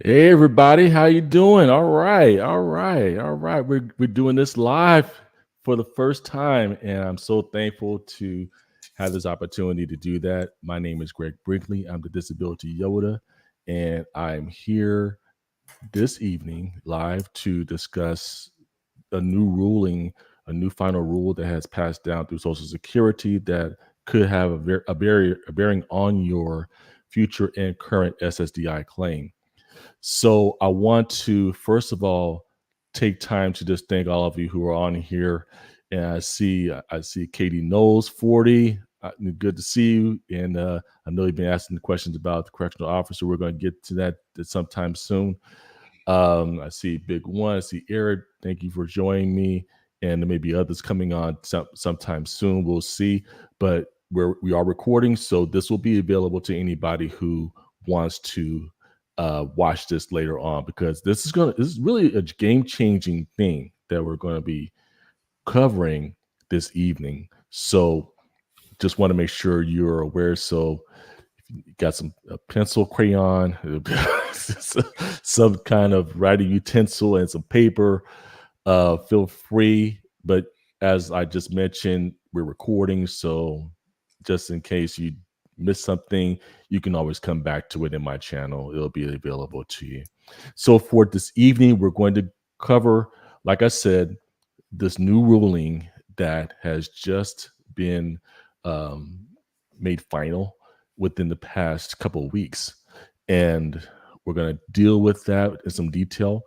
Hey everybody, how you doing? All right. We're doing this live for the first time, and I'm so thankful to have this opportunity to do that. My name is Greg Brinkley. I'm the Disability Yoda, and I'm here this evening live to discuss a new ruling, a new final rule that has passed down through Social Security that could have a bearing on your future and current SSDI claim. So I want to first of all take time to just thank all of you who are on here. And I see Katie Knowles 40. Good to see you. And I know you've been asking the questions about the correctional officer. We're going to get to that sometime soon. I see Big One. I see Eric. Thank you for joining me. And there may be others coming on sometime soon. We'll see. But we are recording, so this will be available to anybody who wants to watch this later on, because this is really a game changing thing that we're going to be covering this evening. So just want to make sure you're aware. So you got some pencil, crayon, some kind of writing utensil, and some paper. Feel free. But as I just mentioned, we're recording, so just in case you miss something, you can always come back to it in my channel. It'll be available to you. So for this evening, we're going to cover, like I said, this new ruling that has just been um, made final within the past couple of weeks. And we're going to deal with that in some detail.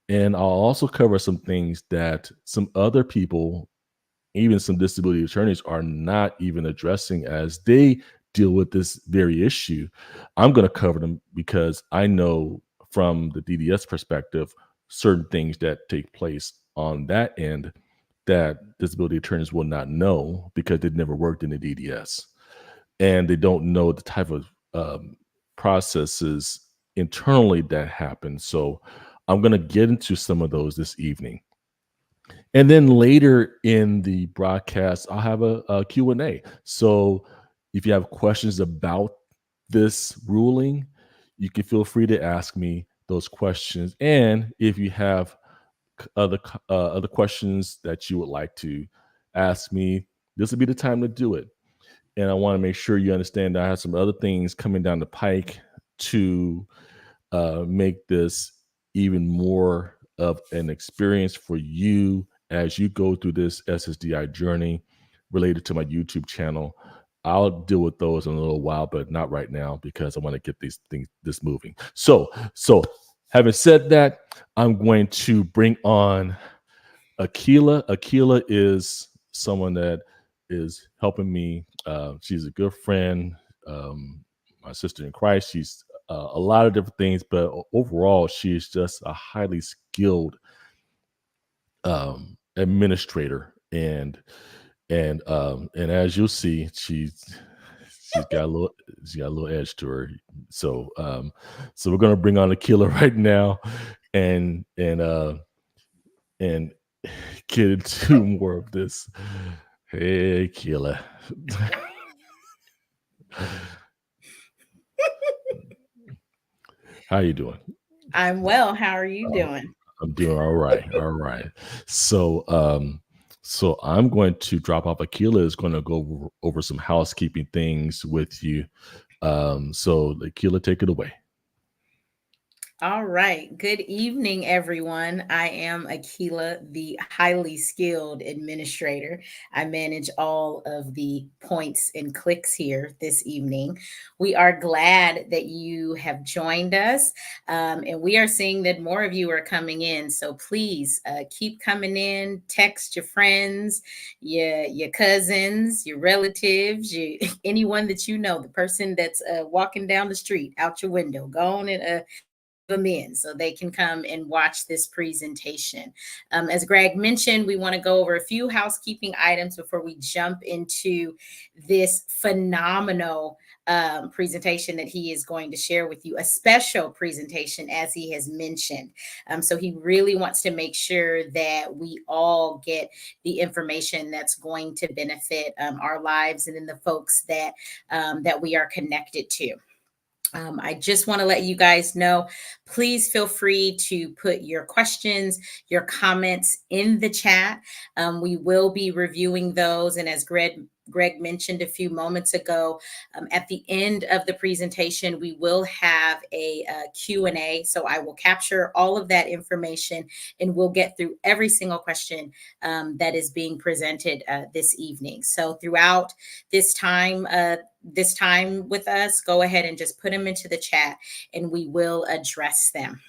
And I'll also cover some things that some other people, even some disability attorneys, are not even addressing as they deal with this very issue. I'm going to cover them because I know from the DDS perspective certain things that take place on that end that disability attorneys will not know because they've never worked in the DDS, and they don't know the type of processes internally that happen. So I'm going to get into some of those this evening. And then later in the broadcast, I'll have a Q&A. So if you have questions about this ruling, you can feel free to ask me those questions. And if you have other questions that you would like to ask me, this would be the time to do it. And I want to make sure you understand that I have some other things coming down the pike to make this even more of an experience for you as you go through this SSDI journey related to my YouTube channel. I'll deal with those in a little while, but not right now because I want to get these things this moving. So having said that, I'm going to bring on Akila. Akila is someone that is helping me. She's a good friend, my sister in Christ. She's a lot of different things, but overall, she's just a highly skilled administrator, and as you'll see, she's got a little edge to her. So so we're gonna bring on Akila right now, and get into more of this. Hey, Akila. How you doing? I'm well. How are you Oh, doing? I'm doing all right. All right. So, so I'm going to drop off. Akila is going to go over some housekeeping things with you. So, Akila, take it away. All right. Good evening, everyone. I am Akila, the highly skilled administrator. I manage all of the points and clicks here this evening. We are glad that you have joined us, and we are seeing that more of you are coming in. So please keep coming in. Text your friends, your cousins, your relatives, anyone that you know, the person that's walking down the street out your window. Go on and them in so they can come and watch this presentation. As Greg mentioned, we want to go over a few housekeeping items before we jump into this phenomenal presentation that he is going to share with you, a special presentation, as he has mentioned. So he really wants to make sure that we all get the information that's going to benefit our lives and then the folks that we are connected to. I just want to let you guys know, please feel free to put your questions, your comments in the chat. We will be reviewing those. And as Greg mentioned a few moments ago, at the end of the presentation, we will have a Q&A. So I will capture all of that information and we'll get through every single question that is being presented this evening. So throughout this time with us, go ahead and just put them into the chat and we will address them.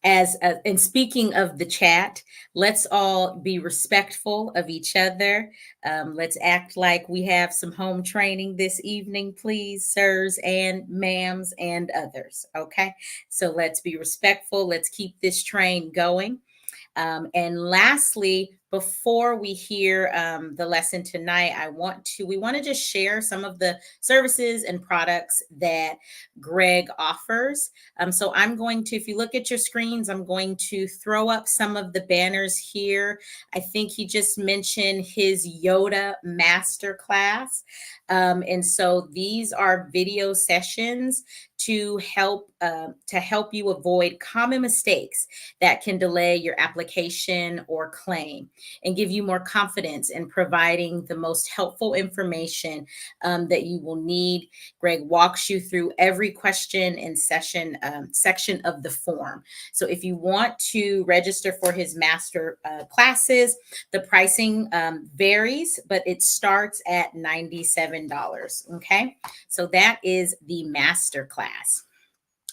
And speaking of the chat, let's all be respectful of each other. Let's act like we have some home training this evening, please, sirs and ma'ams and others. Okay, so let's be respectful. Let's keep this train going. And lastly, before we hear the lesson tonight, we want to just share some of the services and products that Greg offers. So I'm going to, if you look at your screens, I'm going to throw up some of the banners here. I think he just mentioned his Yoda Masterclass. And so these are video sessions to help you avoid common mistakes that can delay your application or claim and give you more confidence in providing the most helpful information that you will need. Greg walks you through every question and section of the form. So if you want to register for his master classes, the pricing varies, but it starts at $97. Okay, so that is the master class.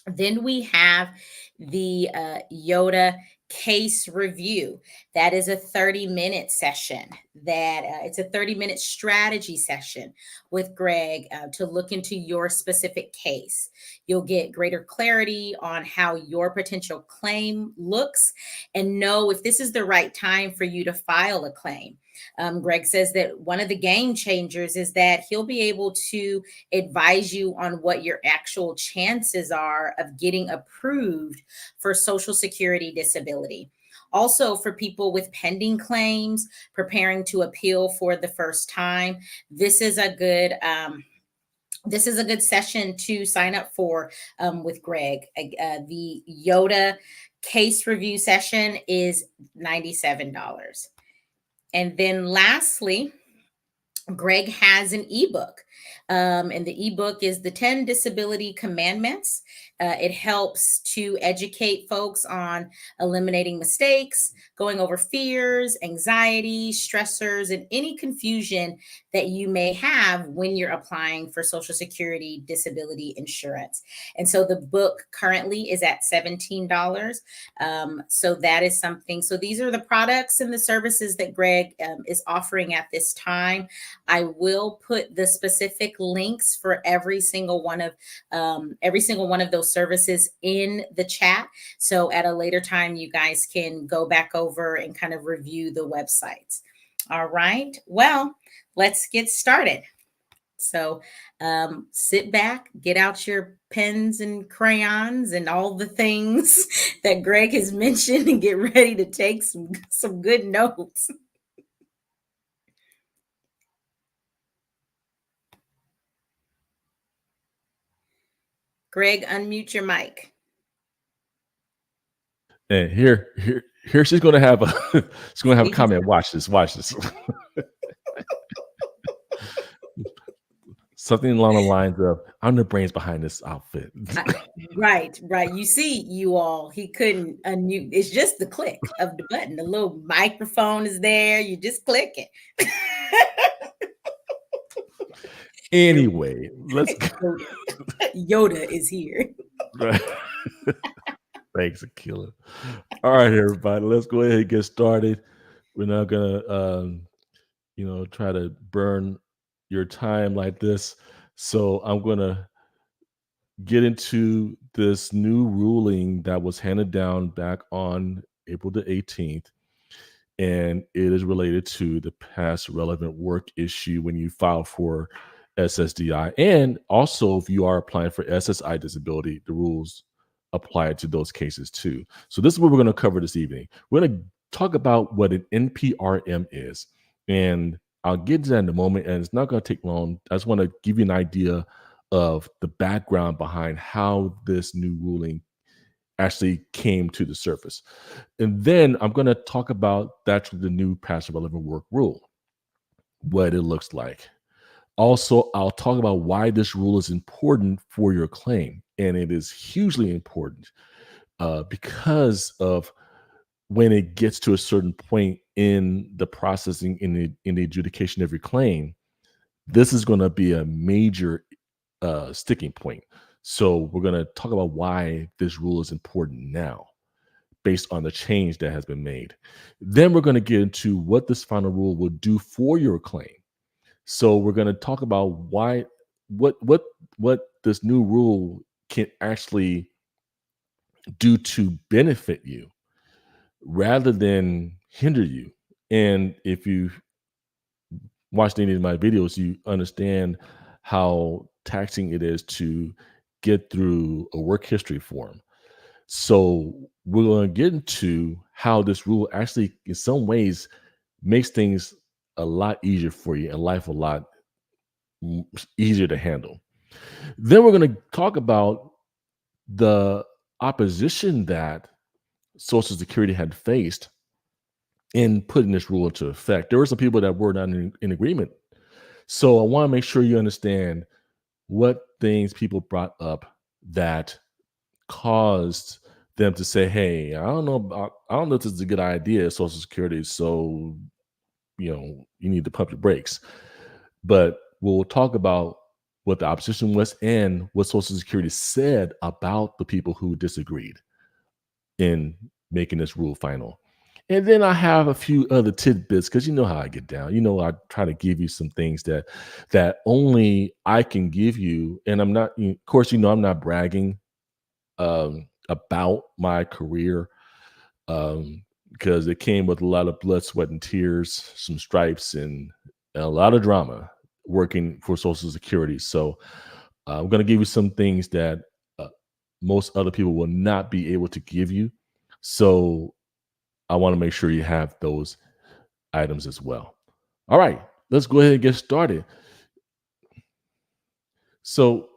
Then we have the Yoda case review. That is a 30-minute session. It's a 30-minute strategy session with Greg to look into your specific case. You'll get greater clarity on how your potential claim looks and know if this is the right time for you to file a claim. Greg says that one of the game changers is that he'll be able to advise you on what your actual chances are of getting approved for Social Security disability. Also, for people with pending claims, preparing to appeal for the first time, this is a good session to sign up for with Greg. The Yoda case review session is $97. And then lastly, Greg has an ebook, and the ebook is the 10 Disability Commandments. It helps to educate folks on eliminating mistakes, going over fears, anxiety, stressors, and any confusion that you may have when you're applying for Social Security disability insurance. And so the book currently is at $17. So that is something. So these are the products and the services that Greg is offering at this time. I will put the specific links for every single one of those services in the chat. So at a later time, you guys can go back over and kind of review the websites. All right. Well, let's get started. So sit back, get out your pens and crayons and all the things that Greg has mentioned and get ready to take some good notes. Greg, unmute your mic. And here she's gonna have a comment. Watch this. Something along the lines of, I'm the brains behind this outfit. Right. You see, you all, he couldn't unmute. It's just the click of the button. The little microphone is there. You just click it. Anyway, let's go. Yoda is here. Thanks, Akila. All right, everybody, let's go ahead and get started. We're not gonna try to burn your time like this. So I'm gonna get into this new ruling that was handed down back on April the 18th. And it is related to the past relevant work issue when you file for SSDI. And also, if you are applying for SSI disability, the rules apply to those cases too. So this is what we're going to cover this evening. We're going to talk about what an NPRM is. And I'll get to that in a moment, and it's not going to take long. I just want to give you an idea of the background behind how this new ruling actually came to the surface. And then I'm going to talk about that's the new passive relevant work rule, what it looks like. Also, I'll talk about why this rule is important for your claim. And it is hugely important because of when it gets to a certain point in the processing, in the adjudication of your claim, this is going to be a major sticking point. So we're going to talk about why this rule is important now based on the change that has been made. Then we're going to get into what this final rule will do for your claim. So we're going to talk about why what this new rule can actually do to benefit you rather than hinder you. And if you watched any of my videos, you understand how taxing it is to get through a work history form. So we're going to get into how this rule actually, in some ways, makes things a lot easier for you and life a lot easier to handle. Then we're going to talk about the opposition that Social Security had faced in putting this rule into effect. There were some people that were not in agreement. So I want to make sure you understand what things people brought up that caused them to say, "Hey, I don't know if this is a good idea, Social Security. So you need to pump your brakes." But we'll talk about what the opposition was and what Social Security said about the people who disagreed in making this rule final. And then I have a few other tidbits because you know how I get down. I try to give you some things that only I can give you. And I'm not, of course, I'm not bragging about my career because it came with a lot of blood, sweat, and tears, some stripes, and a lot of drama working for Social Security. So I'm going to give you some things that uh, most other people will not be able to give you. So I want to make sure you have those items as well. All right, let's go ahead and get started. So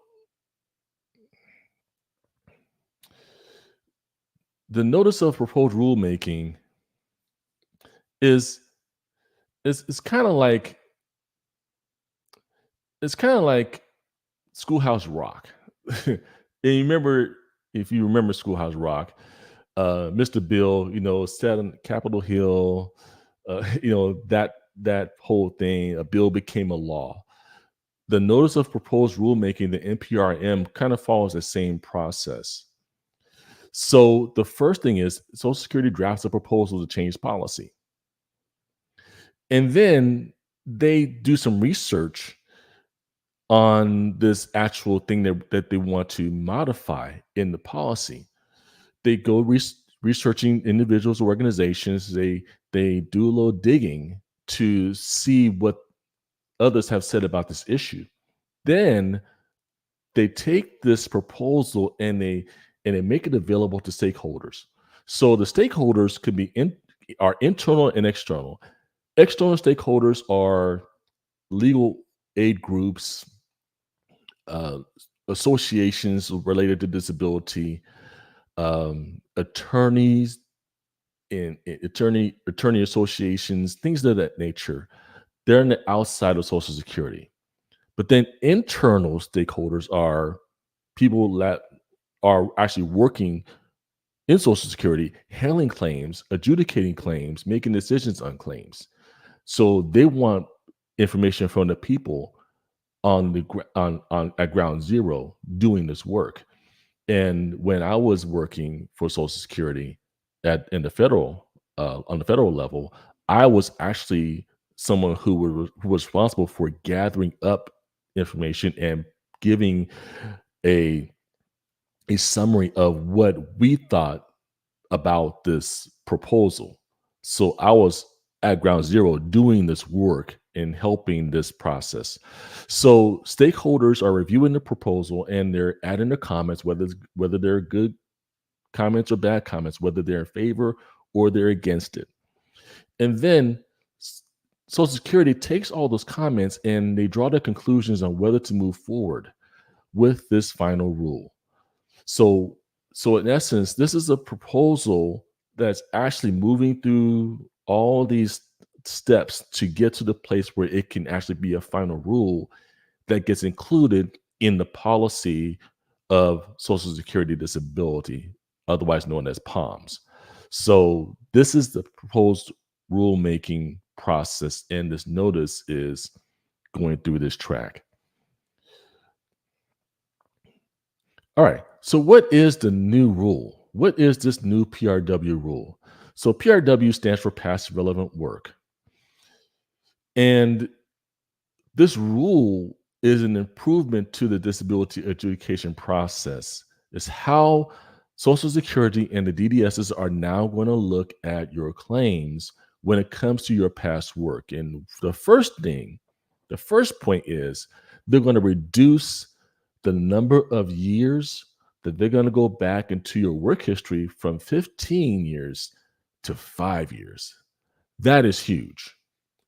the notice of proposed rulemaking is is kind of like it's kind of like Schoolhouse Rock. And if you remember Schoolhouse Rock, Mr. Bill, sat on Capitol Hill, that whole thing, a bill became a law. The notice of proposed rulemaking, the NPRM, kind of follows the same process. So the first thing is Social Security drafts a proposal to change policy. And then they do some research on this actual thing that they want to modify in the policy. They go researching individuals or organizations. They do a little digging to see what others have said about this issue. Then they take this proposal and they make it available to stakeholders. So the stakeholders could be are internal and external. External stakeholders are legal aid groups, uh, associations related to disability, attorneys and attorney associations, things of that nature. They're on the outside of Social Security. But then internal stakeholders are people that are actually working in Social Security, handling claims, adjudicating claims, making decisions on claims. So they want information from the people on on at ground zero doing this work. And when I was working for Social Security in the federal on the federal level, I was actually someone who was responsible for gathering up information and giving a a summary of what we thought about this proposal. So I was at ground zero doing this work and helping this process. So stakeholders are reviewing the proposal and they're adding their comments, whether they're good comments or bad comments, whether they're in favor or they're against it. And then Social Security takes all those comments and they draw their conclusions on whether to move forward, with this final rule. So, so in essence, this is a proposal that's actually moving through all these steps to get to the place where it can actually be a final rule that gets included in the policy of Social Security disability, otherwise known as POMS. So this is the proposed rulemaking process, and this notice is going through this track. All right. So, what is the new rule? What is this new PRW rule? So, PRW stands for Past Relevant Work. And this rule is an improvement to the disability adjudication process. It's how Social Security and the DDSs are now going to look at your claims when it comes to your past work. And the first point is they're going to reduce the number of years that they're going to go back into your work history from 15 years to 5 years. That is huge.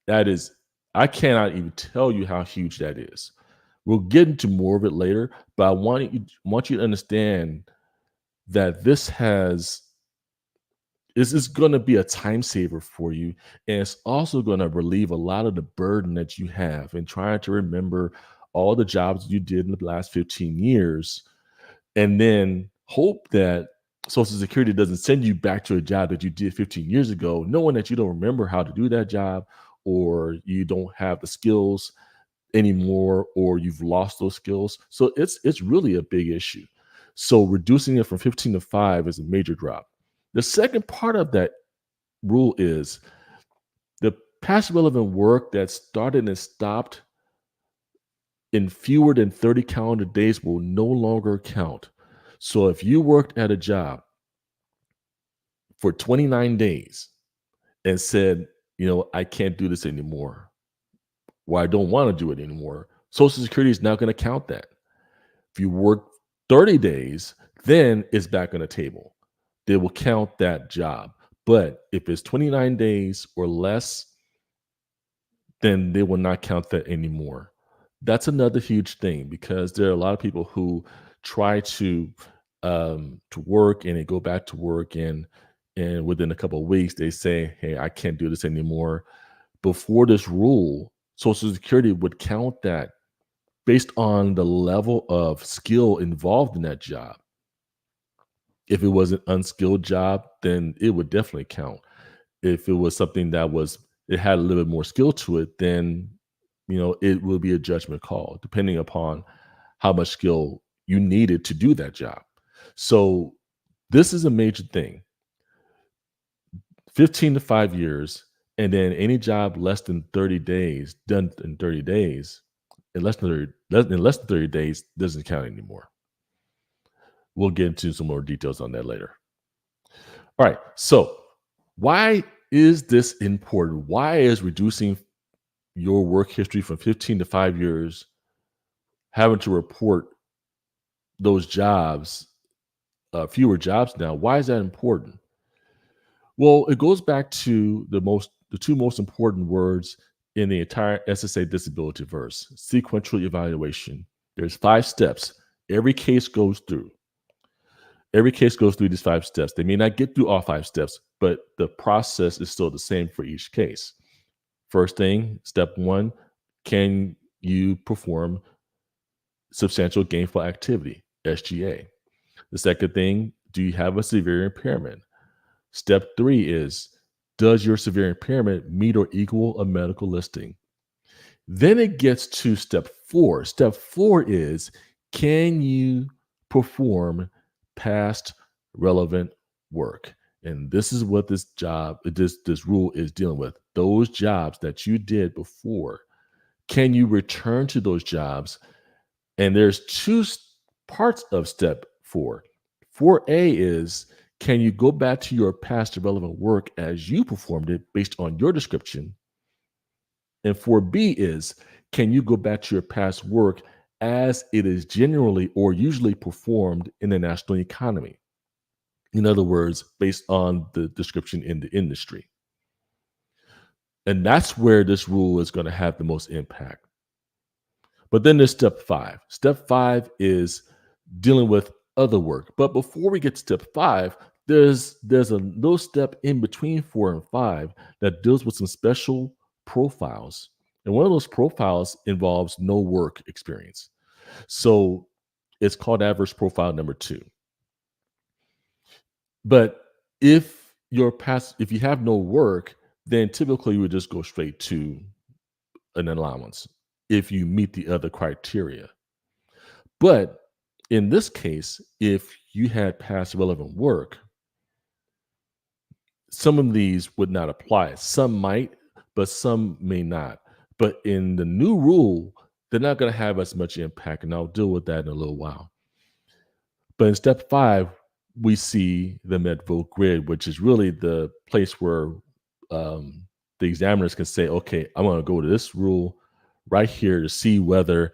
That is, I cannot even tell you how huge that is. We'll get into more of it later, but I want you to understand that this is going to be a time saver for you, and it's also going to relieve a lot of the burden that you have in trying to remember all the jobs you did in the last 15 years, and then hope that Social Security doesn't send you back to a job that you did 15 years ago, knowing that you don't remember how to do that job, or you don't have the skills anymore, or you've lost those skills. So it's really a big issue. So reducing it from 15 to 5 is a major drop. The second part of that rule is the past relevant work that started and stopped in fewer than 30 calendar days will no longer count. So if you worked at a job for 29 days and said, I can't do this anymore, or I don't want to do it anymore, Social Security is not going to count that. If you work 30 days, then it's back on the table. They will count that job. But if it's 29 days or less, then they will not count that anymore. That's another huge thing, because there are a lot of people who try to work, and they go back to work, and within a couple of weeks they say, hey, I can't do this anymore. Before this rule, Social Security would count that based on the level of skill involved in that job. If it was an unskilled job, then it would definitely count. If it was something it had a little bit more skill to it, then it will be a judgment call depending upon how much skill you needed to do that job. So this is a major thing. 15 to 5 years, and then any job less than 30 days, done in 30 days, in less than 30 days, doesn't count anymore. We'll get into some more details on that later. All right. So why is this important? Why is reducing your work history from 15 to 5 years, having to report those jobs, fewer jobs now, why is that important? Well, it goes back to the two most important words in the entire SSA disability verse: sequential evaluation. There's 5 steps. Every case goes through these 5 steps. They may not get through all 5 steps, but the process is still the same for each case. First thing, step 1, can you perform substantial gainful activity, SGA? The second thing, do you have a severe impairment? Step 3 is, does your severe impairment meet or equal a medical listing? Then it gets to step 4. Step 4 is, can you perform past relevant work? And this is what this rule is dealing with. Those jobs that you did before, can you return to those jobs? And there's 2 parts of step 4. 4A is, can you go back to your past relevant work as you performed it based on your description? And 4B is, can you go back to your past work as it is generally or usually performed in the national economy? In other words, based on the description in the industry. And that's where this rule is going to have the most impact. But then there's step five. Step five is dealing with other work. But before we get to step five, there's a little step in between four and five that deals with some special profiles. And one of those profiles involves no work experience. So it's called adverse profile number two. But if you have no work, then typically you would just go straight to an allowance if you meet the other criteria. But in this case, if you had past relevant work, some of these would not apply. Some might, but some may not. But in the new rule, they're not going to have as much impact, and I'll deal with that in a little while. But in step five, we see the MedVote grid, which is really the place where the examiners can say, okay, I'm going to go to this rule right here to see whether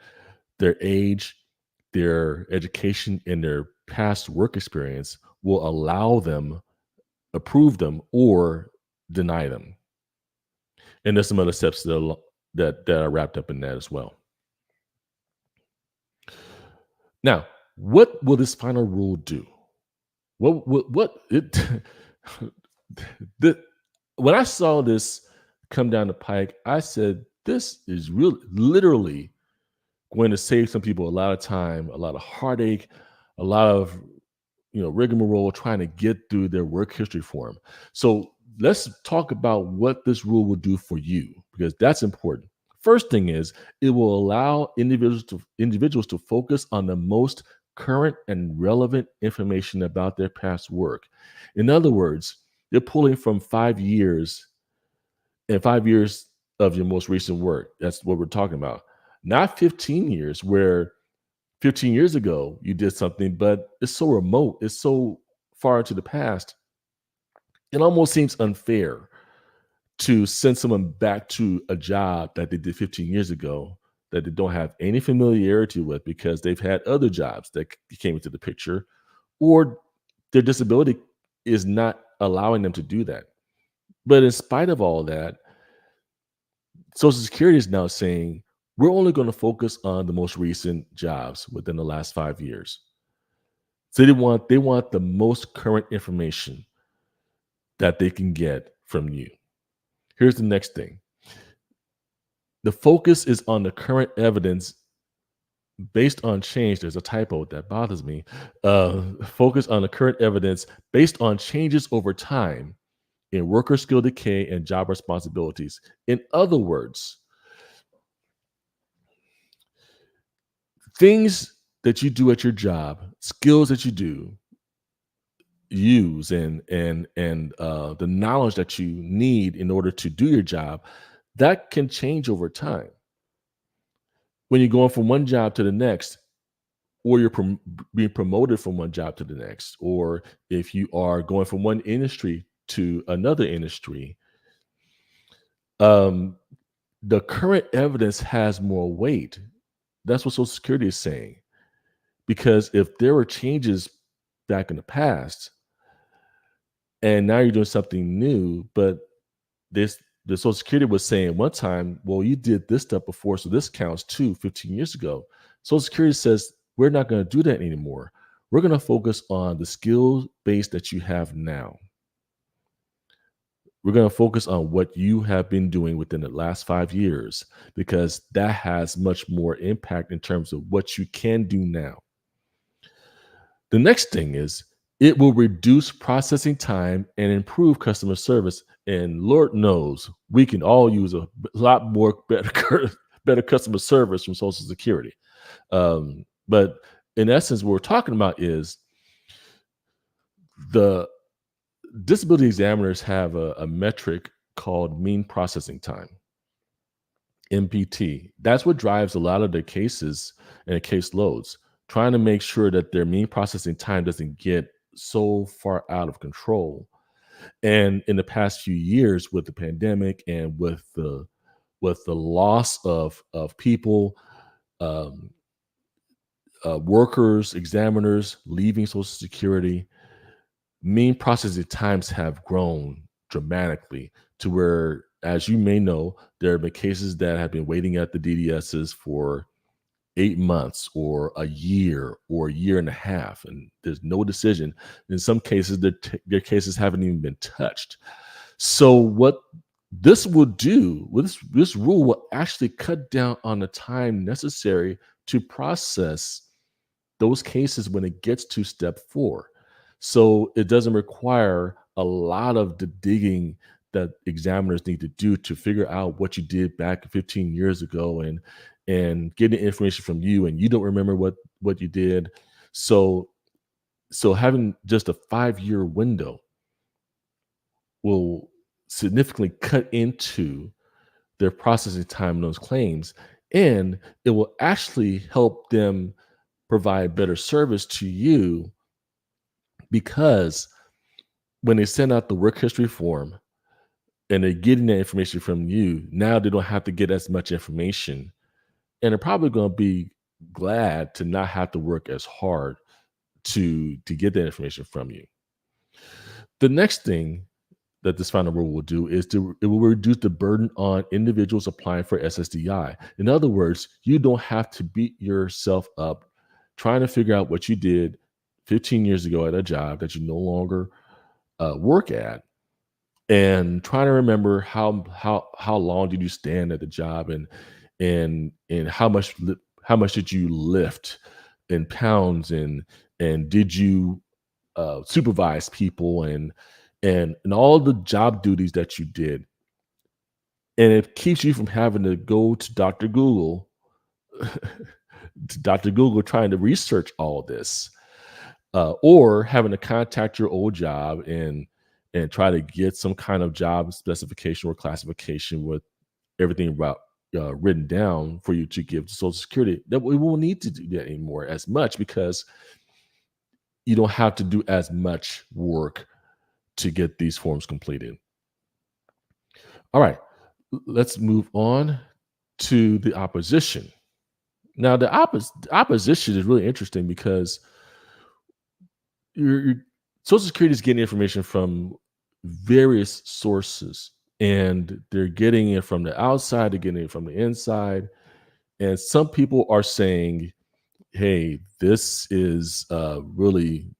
their age, their education, and their past work experience will allow them, approve them, or deny them. And there's some other steps that are wrapped up in that as well. Now, what will this final rule do? What it when I saw this come down the pike, I said, this is really literally going to save some people a lot of time, a lot of heartache, a lot of rigmarole trying to get through their work history form. So let's talk about what this rule will do for you, because that's important. First thing is, it will allow individuals to focus on the most current and relevant information about their past work. In other words, they're pulling from 5 years and 5 years of your most recent work. That's what we're talking about. Not 15 years, where 15 years ago you did something, but it's so remote, it's so far into the past, it almost seems unfair to send someone back to a job that they did 15 years ago that they don't have any familiarity with, because they've had other jobs that came into the picture, or their disability is not allowing them to do that. But in spite of all that, Social Security is now saying, we're only going to focus on the most recent jobs within the last 5 years. So they want the most current information that they can get from you. Here's the next thing. The focus is on the current evidence based on change. There's a typo that bothers me. Focus on the current evidence based on changes over time in worker skill decay and job responsibilities. In other words, things that you do at your job, skills that you use, and the knowledge that you need in order to do your job, that can change over time. When you're going from one job to the next, or you're being promoted from one job to the next, or if you are going from one industry to another industry, the current evidence has more weight. That's what Social Security is saying. Because if there were changes back in the past, and now you're doing something new, but the Social Security was saying one time, well, you did this stuff before, so this counts too 15 years ago. Social Security says, we're not going to do that anymore. We're going to focus on the skill base that you have now. We're going to focus on what you have been doing within the last 5 years, because that has much more impact in terms of what you can do now. The next thing is, it will reduce processing time and improve customer service. And Lord knows we can all use a lot more better customer service from Social Security. But in essence, what we're talking about is the disability examiners have a metric called mean processing time, MPT. That's what drives a lot of their cases and case loads, trying to make sure that their mean processing time doesn't get so far out of control. And in the past few years, with the pandemic and with the loss of people, workers, examiners leaving Social Security, mean processing times have grown dramatically to where, as you may know, there have been cases that have been waiting at the DDSs for 8 months or a year and a half, and there's no decision. In some cases, their cases haven't even been touched. So what this will do, this rule will actually cut down on the time necessary to process those cases when it gets to step 4. So it doesn't require a lot of the digging that examiners need to do to figure out what you did back 15 years ago, and getting information from you, and you don't remember what you did. So having just a 5-year window will significantly cut into their processing time on those claims, and it will actually help them provide better service to you, because when they send out the work history form and they're getting that information from you, now they don't have to get as much information, and they're probably going to be glad to not have to work as hard to get that information from you. The next thing that this final rule will do is it will reduce the burden on individuals applying for SSDI. In other words, you don't have to beat yourself up trying to figure out what you did 15 years ago at a job that you no longer work at, and trying to remember how long did you stand at the job, and how much did you lift in pounds, and did you supervise people, and all the job duties that you did. And it keeps you from having to go to Dr. Google, trying to research all this, or having to contact your old job and try to get some kind of job specification or classification with everything about written down for you to give to Social Security. That we won't need to do that anymore as much, because you don't have to do as much work to get these forms completed. All right, let's move on to the opposition. Now, the opposition is really interesting, because your Social Security is getting information from various sources, and they're getting it from the outside, they're getting it from the inside, and some people are saying, "Hey, this is really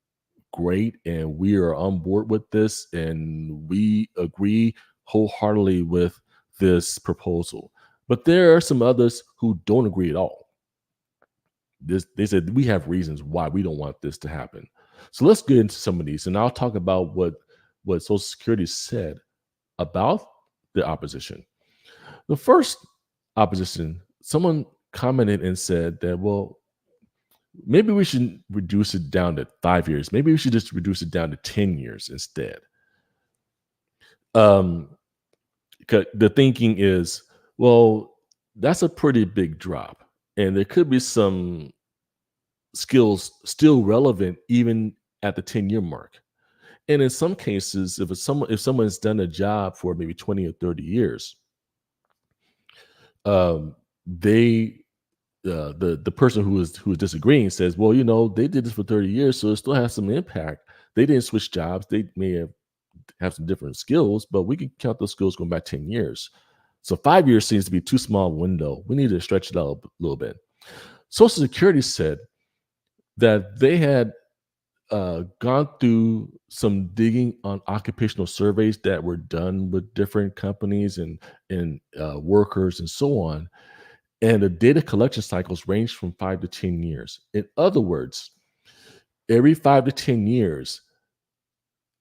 great, and we are on board with this, and we agree wholeheartedly with this proposal." But there are some others who don't agree at all. They said, we have reasons why we don't want this to happen. So let's get into some of these, and I'll talk about what Social Security said about the opposition. The first opposition, someone commented and said that, well, maybe we should reduce it down to 5 years. Maybe we should just reduce it down to 10 years instead. Um, 'Cause the thinking is, well, that's a pretty big drop, and there could be some skills still relevant even at the 10-year mark. And in some cases, if someone's done a job for maybe 20 or 30 years, they the person who is disagreeing says, well, they did this for 30 years, so it still has some impact. They didn't switch jobs. They may have some different skills, but we can count those skills going back 10 years. So 5 years seems to be too small a window. We need to stretch it out a little bit. Social Security said that they had gone through some digging on occupational surveys that were done with different companies and workers and so on, and the data collection cycles range from 5 to 10 years. In other words, every 5 to 10 years,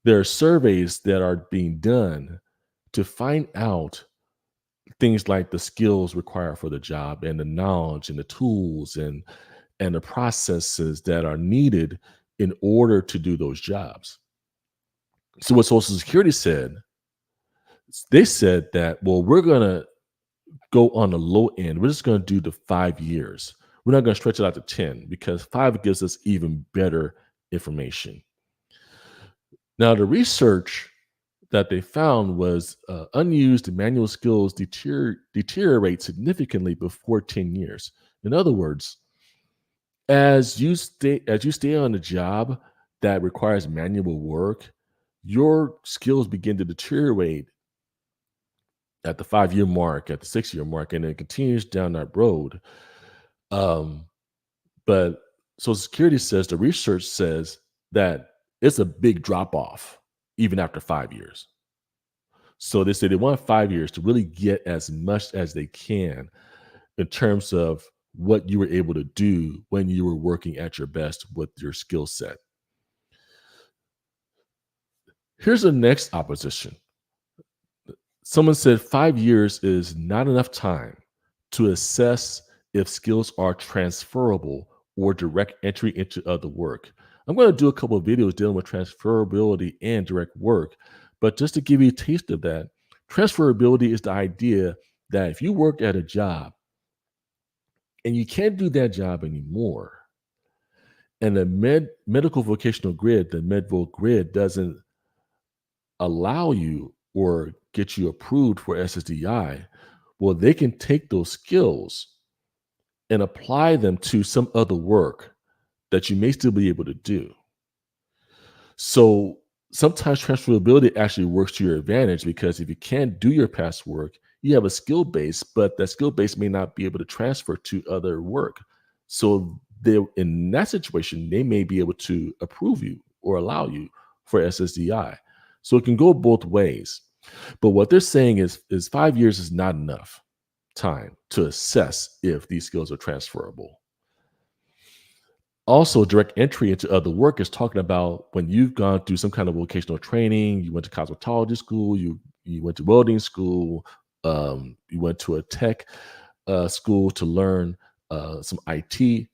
there are surveys that are being done to find out things like the skills required for the job, and the knowledge and the tools and the processes that are needed in order to do those jobs. So what Social Security said, they said that, well, we're going to go on the low end. We're just going to do the 5 years. We're not going to stretch it out to 10, because 5 gives us even better information. Now, the research that they found was unused manual skills deteriorate significantly before 10 years. In other words, as you stay on a job that requires manual work, your skills begin to deteriorate at the 5-year mark, at the 6-year mark, and it continues down that road. Um, but Social Security says the research says that it's a big drop off even after 5 years. So they say they want 5 years to really get as much as they can in terms of what you were able to do when you were working at your best with your skill set. Here's the next opposition. Someone said 5 years is not enough time to assess if skills are transferable or direct entry into other work. I'm going to do a couple of videos dealing with transferability and direct work, but just to give you a taste of that, transferability is the idea that if you work at a job and you can't do that job anymore, and the medical vocational grid, the MedVoc grid, doesn't allow you or get you approved for SSDI, well, they can take those skills and apply them to some other work that you may still be able to do. So sometimes transferability actually works to your advantage because if you can't do your past work, you have a skill base, but that skill base may not be able to transfer to other work. So they, in that situation, they may be able to approve you or allow you for SSDI. So it can go both ways. But what they're saying is 5 years is not enough time to assess if these skills are transferable. Also, direct entry into other work is talking about when you've gone through some kind of vocational training, you went to cosmetology school, you went to welding school, you went to a tech school to learn some IT,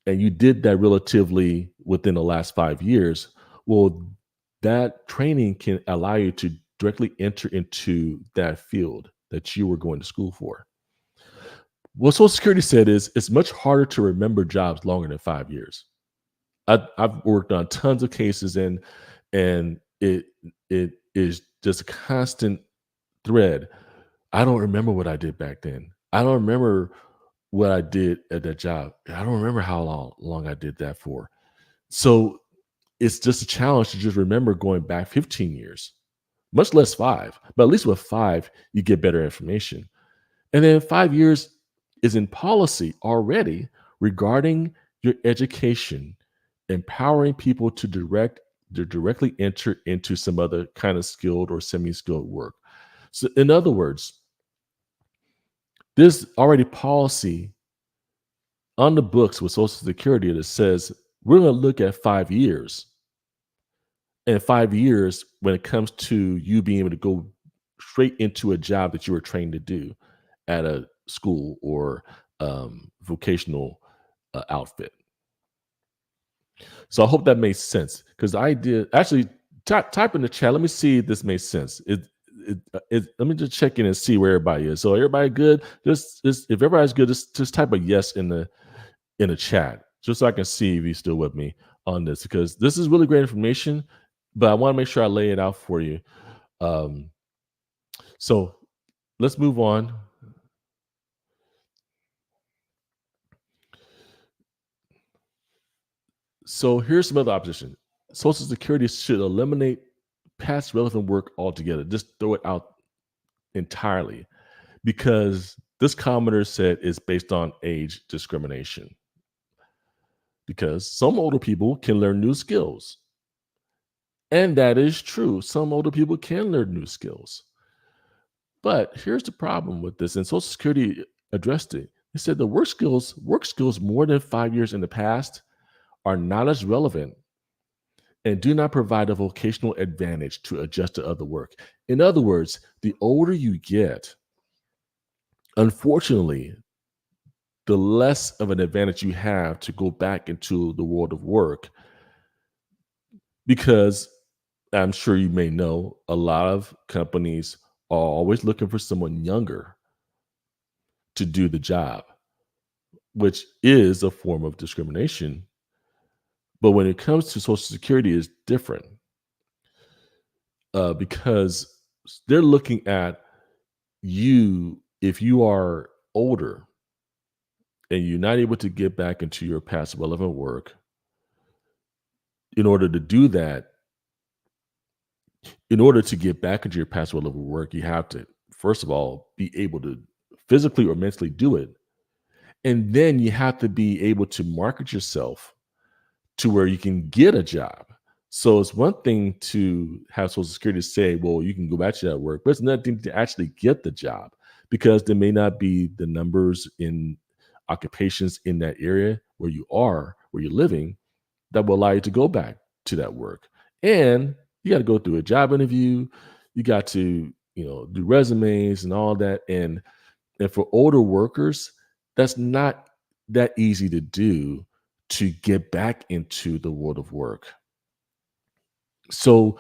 and you did that relatively within the last 5 years. Well, that training can allow you to directly enter into that field that you were going to school for. What Social Security said is it's much harder to remember jobs longer than 5 years. I've worked on tons of cases, and it is just a constant thread. I don't remember what I did back then. I don't remember what I did at that job. I don't remember how long I did that for. So it's just a challenge to just remember going back 15 years, much less 5. But at least with 5, you get better information. And then 5 years is in policy already regarding your education, empowering people to directly enter into some other kind of skilled or semi-skilled work. So in other words, there's already policy on the books with Social Security that says we're going to look at 5 years. And 5 years when it comes to you being able to go straight into a job that you were trained to do at a school or vocational outfit. So I hope that makes sense because I did actually type in the chat. Let me see if this makes sense. Let me just check in and see where everybody is. So everybody good? Just if everybody's good, just type a yes in the chat just so I can see if you're still with me on this because this is really great information. But I want to make sure I lay it out for you. Um, so let's move on. So here's some other opposition. Social Security should eliminate past relevant work altogether. Just throw it out entirely because this commenter said it's based on age discrimination. Because some older people can learn new skills. And that is true. Some older people can learn new skills. But here's the problem with this, and Social Security addressed it. They said the work skills more than 5 years in the past are not as relevant and do not provide a vocational advantage to adjust to other work. In other words, the older you get, unfortunately, the less of an advantage you have to go back into the world of work because I'm sure you may know a lot of companies are always looking for someone younger to do the job, which is a form of discrimination. But when it comes to Social Security, it's different because they're looking at you if you are older and you're not able to get back into your past relevant work. In order to do that, in order to get back into your past relevant work, you have to, first of all, be able to physically or mentally do it. And then you have to be able to market yourself to where you can get a job. So it's one thing to have Social Security say, well, you can go back to that work, but it's another thing to actually get the job because there may not be the numbers in occupations in that area where you are, where you're living, that will allow you to go back to that work. And you got to go through a job interview. You got to, do resumes and all that. And for older workers, that's not that easy to do to get back into the world of work. So,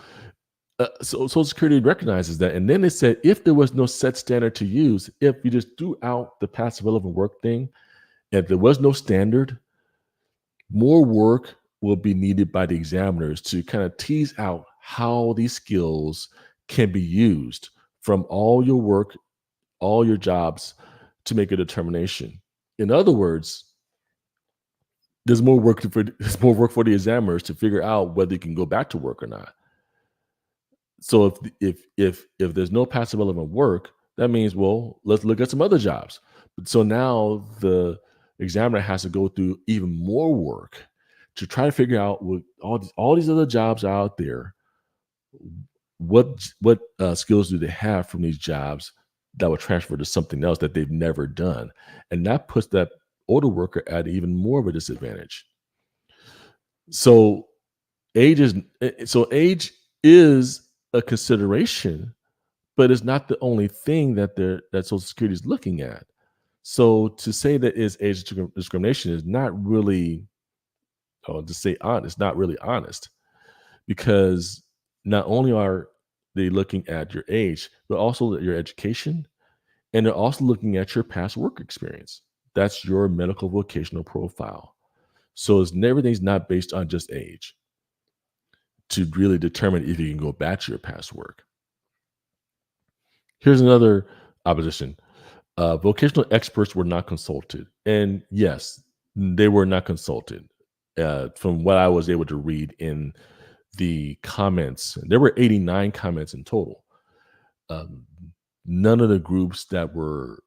so Social Security recognizes that, and then it said if there was no set standard to use, if you just threw out the past relevant work thing, if there was no standard, more work will be needed by the examiners to kind of tease out how these skills can be used from all your work, all your jobs to make a determination. In other words, there's more work for the examiners to figure out whether you can go back to work or not. So if there's no passive relevant work, that means, well, let's look at some other jobs. So now the examiner has to go through even more work to try to figure out what all these other jobs out there, what skills do they have from these jobs that would transfer to something else that they've never done, and that puts that older worker at even more of a disadvantage. So age is a consideration, but it's not the only thing that Social Security is looking at. So to say that is age discrimination is not really, to say honest, not really honest, because not only are they looking at your age, but also at your education, and they're also looking at your past work experience. That's your medical vocational profile. So everything's not based on just age to really determine if you can go back to your past work. Here's another opposition. Vocational experts were not consulted. And yes, they were not consulted. From what I was able to read in the comments, there were 89 comments in total. Um, None of the groups that were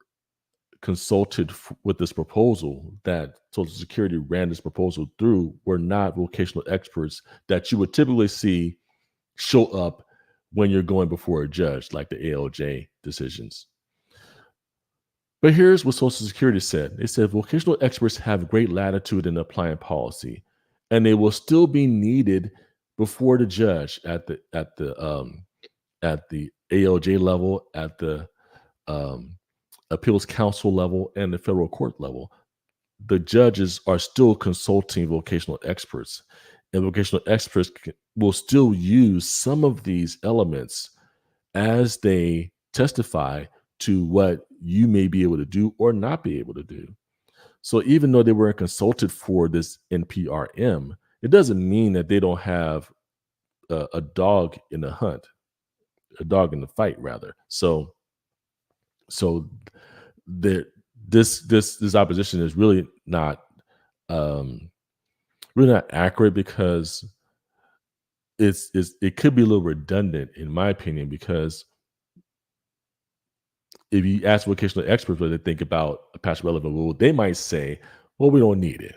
consulted with this proposal that Social Security ran this proposal through were not vocational experts that you would typically see show up when you're going before a judge, like the ALJ decisions. But here's what Social Security said. They said vocational experts have great latitude in applying policy, and they will still be needed before the judge at the ALJ level, at the um, appeals council level, and the federal court level. The judges are still consulting vocational experts, and vocational experts will still use some of these elements as they testify to what you may be able to do or not be able to do. So even though they weren't consulted for this NPRM, it doesn't mean that they don't have a dog in the hunt, a dog in the fight, rather. So there, this opposition is um, really not accurate because it could be a little redundant in my opinion, because if you ask vocational experts what they think about a past relevant rule, they might say, well, we don't need it,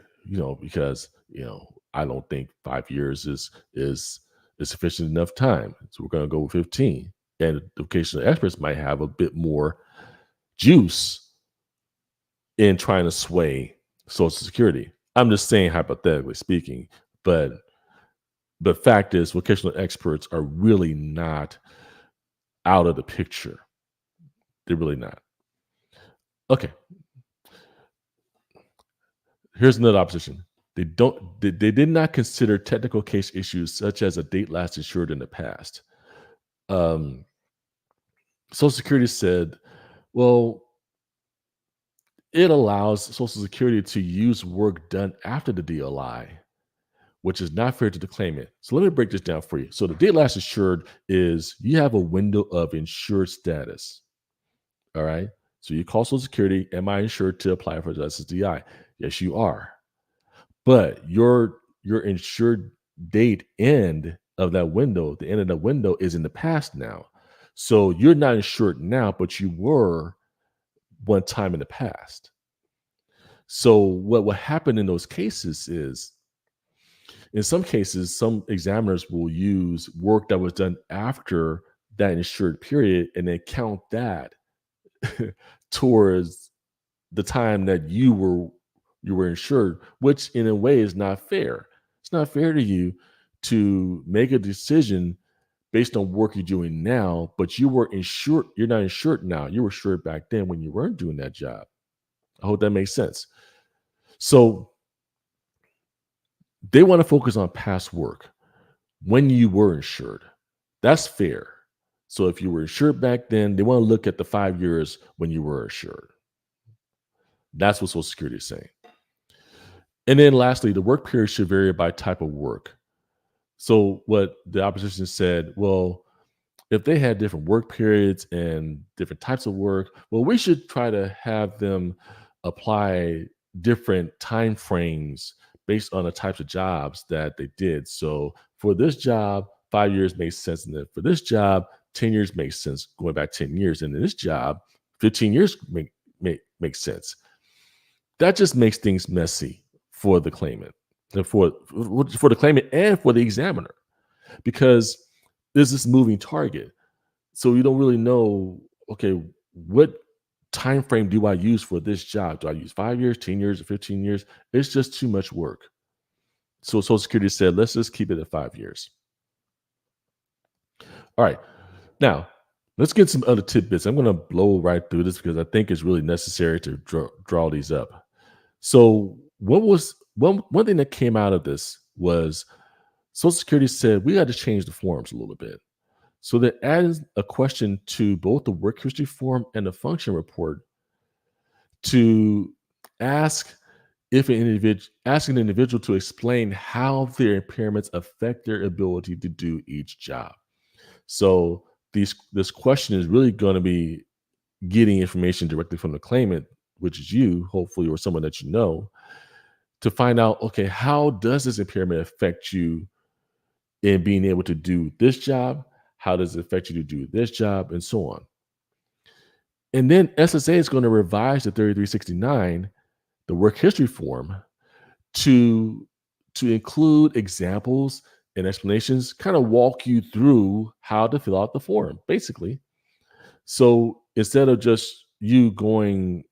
because I don't think 5 years is sufficient enough time. So we're going to go with 15. And the vocational experts might have a bit more juice in trying to sway Social Security. I'm just saying hypothetically speaking, but fact is vocational experts are really not out of the picture. They're really not. Okay. Here's another opposition. They did not consider technical case issues such as a date last insured in the past. Um, Social Security said, well, it allows Social Security to use work done after the DLI, which is not fair to the claimant. So let me break this down for you. So the date last insured is you have a window of insured status. All right. So you call Social Security, am I insured to apply for the SSDI? Yes, you are. But your insured date end of that window, the end of that window is in the past now. So you're not insured now, but you were one time in the past. So what will happen in those cases is, in some cases, some examiners will use work that was done after that insured period and then count that towards the time that you were insured, which in a way is not fair. It's not fair to you to make a decision based on work you're doing now, but you're not insured now. You were insured back then when you weren't doing that job. I hope that makes sense. So they want to focus on past work when you were insured. That's fair. So if you were insured back then, they want to look at the 5 years when you were insured. That's what Social Security is saying. And then lastly, the work period should vary by type of work. So what the opposition said, well, if they had different work periods and different types of work, well, we should try to have them apply different time frames based on the types of jobs that they did. So for this job, 5 years makes sense. And then for this job, 10 years makes sense, going back 10 years. And in this job, 15 years makes sense. That just makes things messy for the claimant, for the claimant and for the examiner, because there's this moving target. So you don't really know, okay, what time frame do I use for this job? Do I use 5 years, 10 years, or 15 years? It's just too much work. So Social Security said, let's just keep it at 5 years. All right. Now, let's get some other tidbits. I'm going to blow right through this because I think it's really necessary to draw these up. So, one thing that came out of this was Social Security said we got to change the forms a little bit. So they added a question to both the work history form and the function report to ask ask an individual to explain how their impairments affect their ability to do each job. So this question is really going to be getting information directly from the claimant, which is you, hopefully, or someone that you know, to find out, okay, how does this impairment affect you in being able to do this job? How does it affect you to do this job? And so on. And then SSA is going to revise the 3369, the work history form, to include examples and explanations, kind of walk you through how to fill out the form, basically. So instead of just you going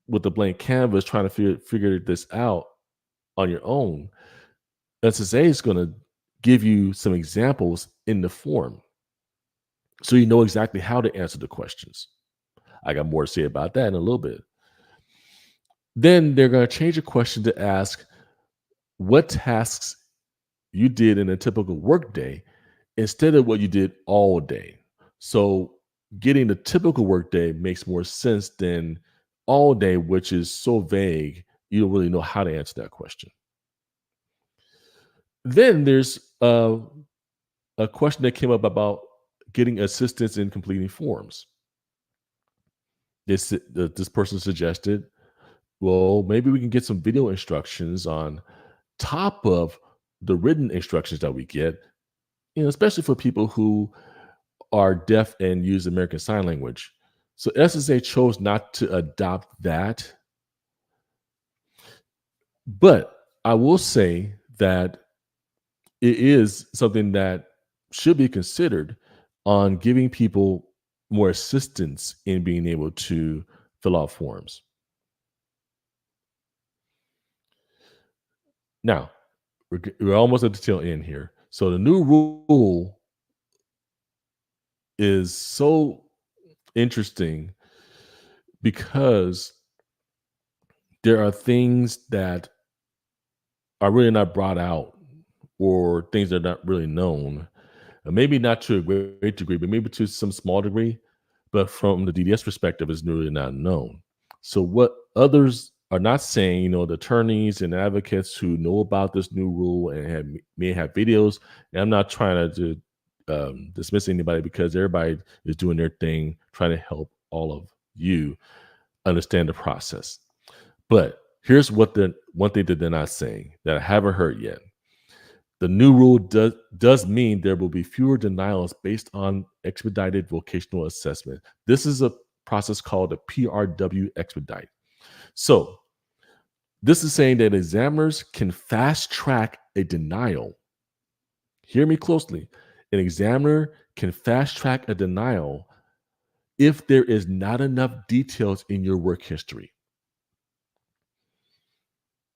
with a blank canvas trying to figure this out on your own, SSA is going to give you some examples in the form so you know exactly how to answer the questions. I got more to say about that in a little bit. Then they're going to change the question to ask what tasks you did in a typical work day instead of what you did all day. So getting the typical work day makes more sense than all day, which is so vague, you don't really know how to answer that question. Then there's a question that came up about getting assistance in completing forms. This person suggested, well, maybe we can get some video instructions on top of the written instructions that we get, especially for people who are deaf and use American Sign Language. So SSA chose not to adopt that. But I will say that it is something that should be considered on giving people more assistance in being able to fill out forms. Now, we're almost at the tail end here. So the new rule is so interesting because there are things that are really not brought out, or things that are not really known. Maybe not to a great degree, but maybe to some small degree. But from the DDS perspective, it's really not known. So what others are not saying, the attorneys and advocates who know about this new rule and may have videos, and I'm not trying to dismiss anybody, because everybody is doing their thing, trying to help all of you understand the process. But here's what the one thing that they're not saying that I haven't heard yet. The new rule does mean there will be fewer denials based on expedited vocational assessment. This is a process called a PRW Expedite. So This is saying that examiners can fast track a denial. Hear me closely. An examiner can fast track a denial if there is not enough details in your work history.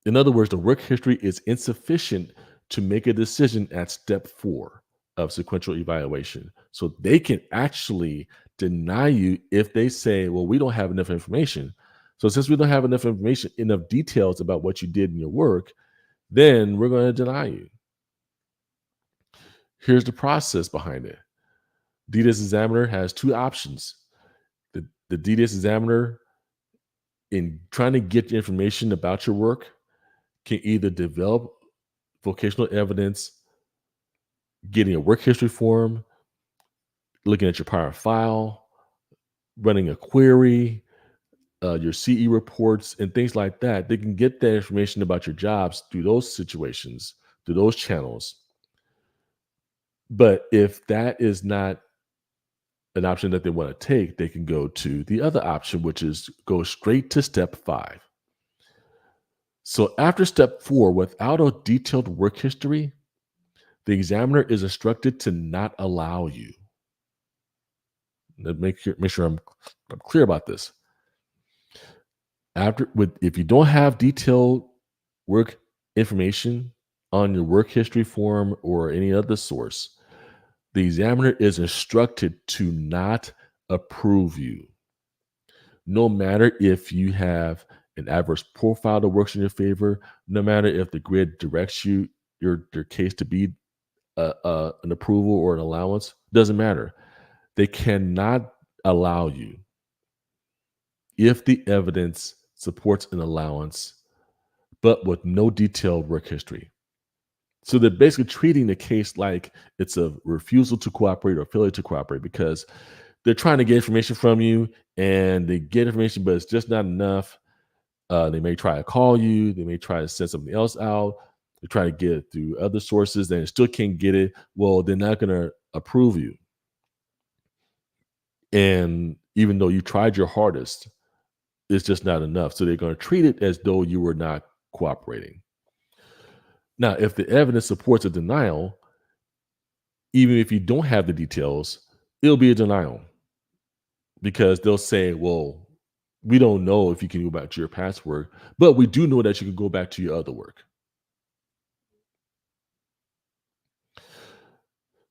In other words, the work history is insufficient to make a decision at step 4 of sequential evaluation. So they can actually deny you if they say, well, we don't have enough information. So since we don't have enough information, enough details about what you did in your work, then we're going to deny you. Here's the process behind it. DDS examiner has two options. The DDS examiner, in trying to get the information about your work, can either develop vocational evidence, getting a work history form, looking at your prior file, running a query, your CE reports, and things like that. They can get that information about your jobs through those situations, through those channels. But if that is not an option that they want to take, they can go to the other option, which is go straight to step 5. So after step 4, without a detailed work history, the examiner is instructed to not allow you. Make sure I'm clear about this. If you don't have detailed work information on your work history form or any other source, the examiner is instructed to not approve you. No matter if you have an adverse profile that works in your favor, no matter if the grid directs your case to be an approval or an allowance, doesn't matter. They cannot allow you if the evidence supports an allowance, but with no detailed work history. So they're basically treating the case like it's a refusal to cooperate or failure to cooperate because they're trying to get information from you and they get information, but it's just not enough. They may try to call you. They may try to send something else out. They try to get it through other sources. They still can't get it. Well, they're not going to approve you. And even though you tried your hardest, it's just not enough. So they're going to treat it as though you were not cooperating. Now, if the evidence supports a denial, even if you don't have the details, it'll be a denial because they'll say, well, we don't know if you can go back to your past work, but we do know that you can go back to your other work.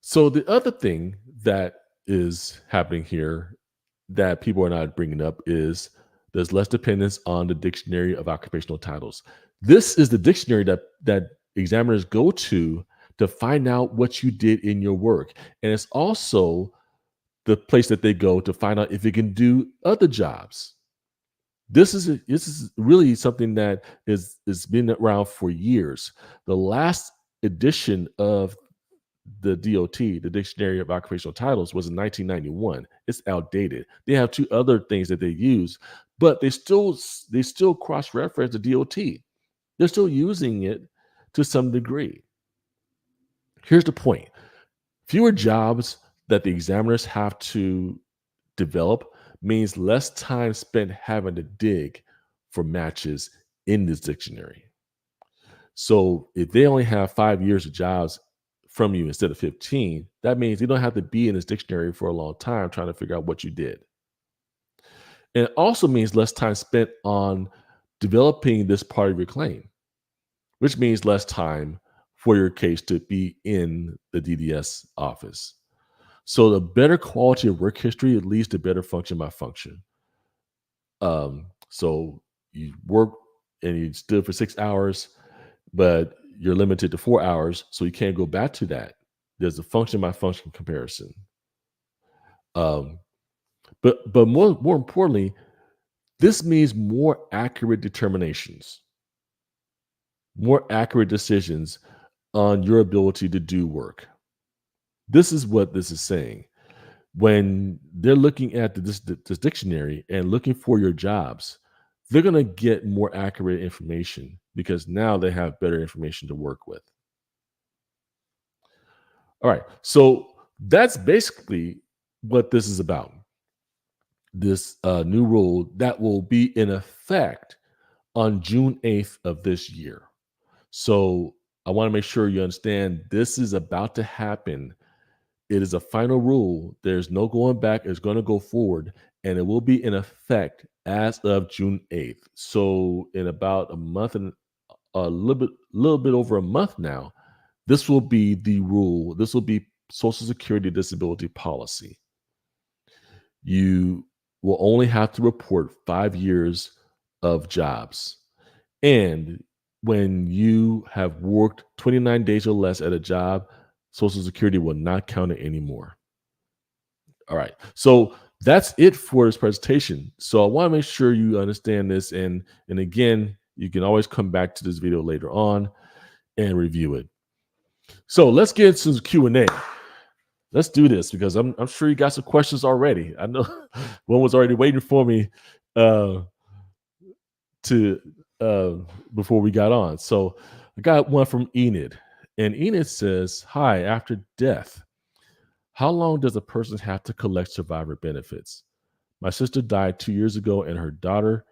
So the other thing that is happening here that people are not bringing up is there's less dependence on the dictionary of occupational titles. This is the dictionary that examiners go to find out what you did in your work. And it's also the place that they go to find out if you can do other jobs. This is really something that is been around for years. The last edition of the DOT, the Dictionary of Occupational Titles, was in 1991. It's outdated. They have two other things that they use, but they still cross-reference the DOT. They're still using it to some degree. Here's the point. Fewer jobs that the examiners have to develop means less time spent having to dig for matches in this dictionary. So if they only have 5 years of jobs from you instead of 15, that means you don't have to be in this dictionary for a long time trying to figure out what you did. And it also means less time spent on developing this part of your claim, which means less time for your case to be in the DDS office. So the better quality of work history, it leads to better function by function. So you work and you stood for 6 hours, but you're limited to 4 hours, so you can't go back to that. There's a function by function comparison. Um, but more importantly, this means more accurate determinations, more accurate decisions on your ability to do work. This is what this is saying. When they're looking at this dictionary and looking for your jobs, they're going to get more accurate information because now they have better information to work with. All right. So that's basically what this is about. This new rule that will be in effect on June 8th of this year. So I want to make sure you understand this is about to happen. It is a final rule. There's no going back. It's going to go forward, and it will be in effect as of June 8th. So in about a month and a little bit over a month now, this will be the rule. This will be Social Security disability policy. You will only have to report 5 years of jobs. And when you have worked 29 days or less at a job, Social Security will not count it anymore. All right. So that's it for this presentation. So I want to make sure you understand this. And again, you can always come back to this video later on and review it. So let's get into Q&A. Let's do this because I'm sure you got some questions already. I know one was already waiting for me to before we got on. So I got one from Enid, and Enid says, "Hi, after death, how long does a person have to collect survivor benefits? My sister died 2 years ago, and her daughter,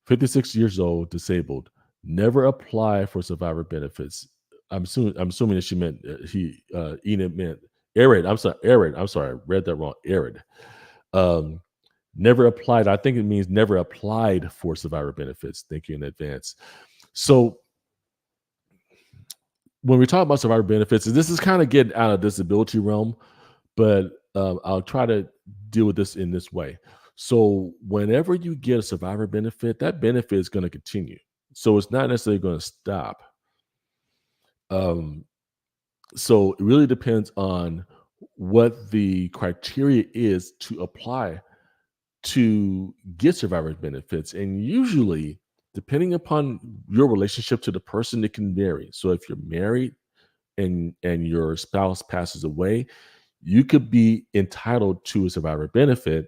56 years old, disabled, never applied for survivor benefits." I'm assuming that she meant Enid meant Arid. I'm sorry, I read that wrong. Arid. Um, Never applied. I think it means never applied for survivor benefits. Thank you in advance. So when we talk about survivor benefits, and this is kind of getting out of disability realm, but I'll try to deal with this in this way. So whenever you get a survivor benefit, that benefit is going to continue. So it's not necessarily going to stop. Um, so it really depends on what the criteria is to apply to get survivor benefits. And usually, depending upon your relationship to the person, it can vary. So if you're married and your spouse passes away, you could be entitled to a survivor benefit.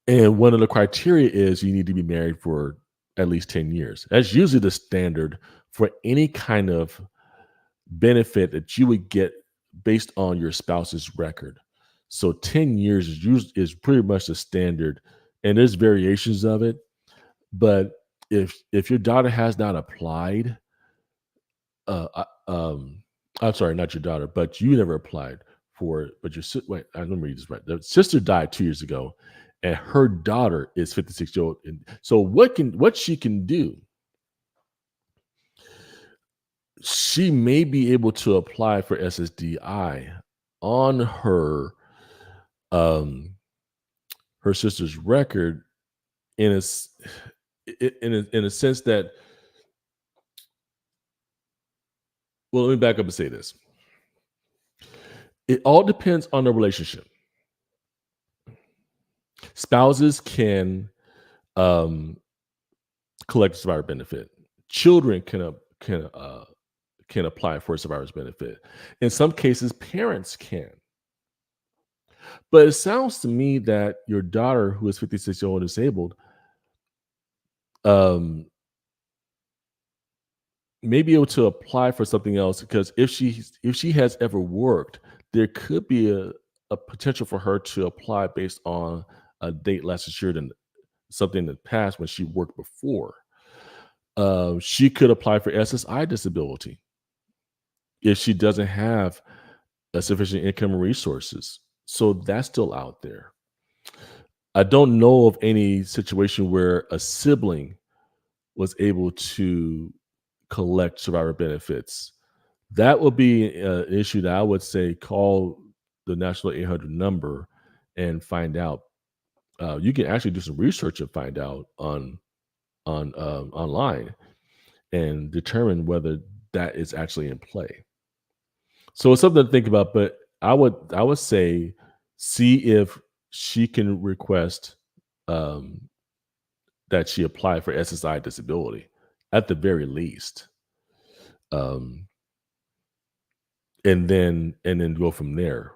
And one of the criteria is you need to be married for at least 10 years. That's usually the standard for any kind of benefit that you would get based on your spouse's record. So 10 years is pretty much the standard, and there's variations of it. But if your daughter has not applied, I'm sorry, not your daughter, but you never applied for it. But wait, I remember you just right. The sister died 2 years ago, and her daughter is 56 years old. And so what she can do, she may be able to apply for SSDI on um her sister's record in a sense that, well, let me back up and say this. It all depends on the relationship. Spouses can collect a survivor benefit. Children can apply for a survivor's benefit. In some cases, parents can. But it sounds to me that your daughter, who is 56 years old and disabled, um, may be able to apply for something else, because if she has ever worked, there could be a potential for her to apply based on a date less assured and something in the past when she worked before. She could apply for SSI disability if she doesn't have a sufficient income and resources. So that's still out there. I don't know of any situation where a sibling was able to collect survivor benefits. That would be an issue that I would say call the National 800 number and find out. You can actually do some research and find out on online and determine whether that is actually in play. So it's something to think about. But I would say see if she can request um, that she apply for SSI disability at the very least. Um, and then go from there.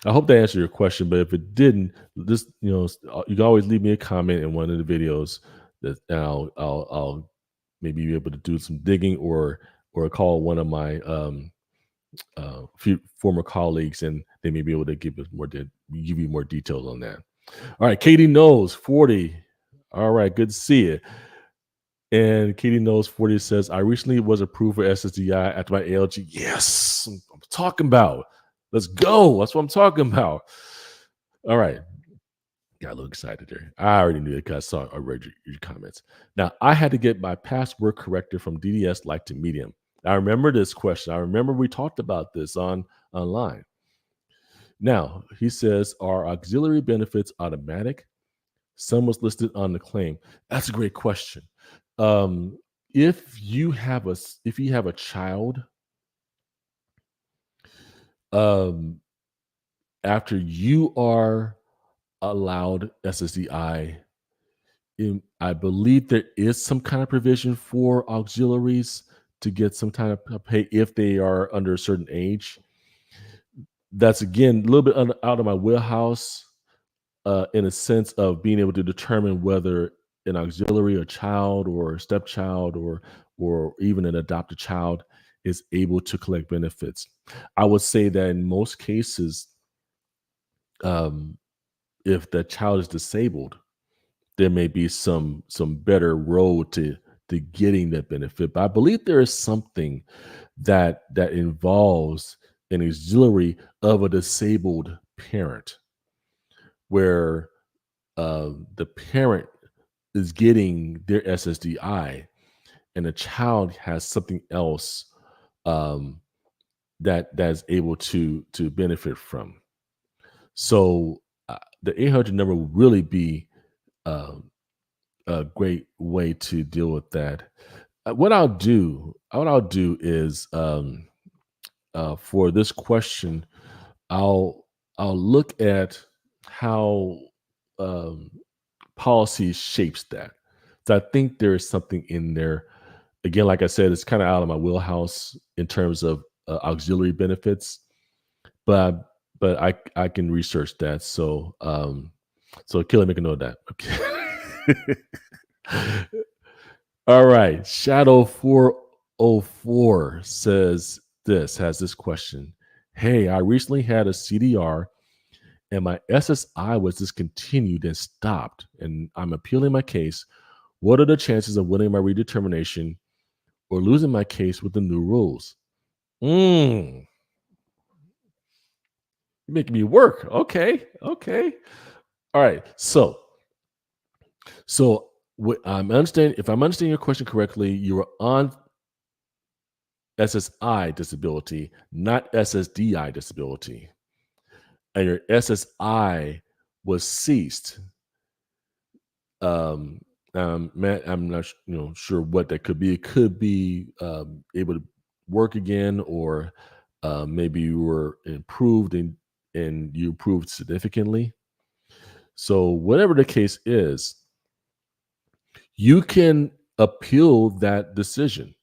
I hope that answered your question, but if it didn't, just you can always leave me a comment in one of the videos that and I'll maybe be able to do some digging or call one of my few former colleagues, and they may be able to give you more details on that. All right, Katie knows 40. All right, good to see you. And Katie Knows 40 says, I recently was approved for SSDI after my ALG. Yes, I'm talking about. Let's go. That's what I'm talking about. All right. Got a little excited there. I already knew it because I read your comments. Now, I had to get my password corrected from DDS Light to Medium. I remember this question. I remember we talked about this online. Now, he says, are auxiliary benefits automatic? Some was listed on the claim. That's a great question. Um, if you have a child, um, after you are allowed SSDI, I believe there is some kind of provision for auxiliaries to get some kind of pay if they are under a certain age. That's again a little bit out of my wheelhouse. In a sense of being able to determine whether an auxiliary, a child, or a stepchild, or even an adopted child is able to collect benefits. I would say that in most cases, um, if the child is disabled, there may be some better road to getting that benefit. But I believe there is something that involves an auxiliary of a disabled parent, where the parent is getting their SSDI, and the child has something else um, that's able to benefit from. So the 800 number will really be um, a great way to deal with that. What I'll do is for this question, I'll I'll look at how um, policy shapes that. So I think there is something in there. Again, like I said, it's kind of out of my wheelhouse in terms of auxiliary benefits, but I can research that. So Kelly, make a note of that. Okay. All right. Shadow 404 says has this question. Hey, I recently had a CDR and my SSI was discontinued and stopped, and I'm appealing my case. What are the chances of winning my redetermination or losing my case with the new rules? You're making me work. Okay. Okay. All right. So I'm understanding, if I'm understanding your question correctly, you were on SSI disability, not SSDI disability, and your SSI was ceased. Um, I'm not sure what that could be. It could be able to work again, or maybe you were improved and you improved significantly. So whatever the case is, you can appeal that decision.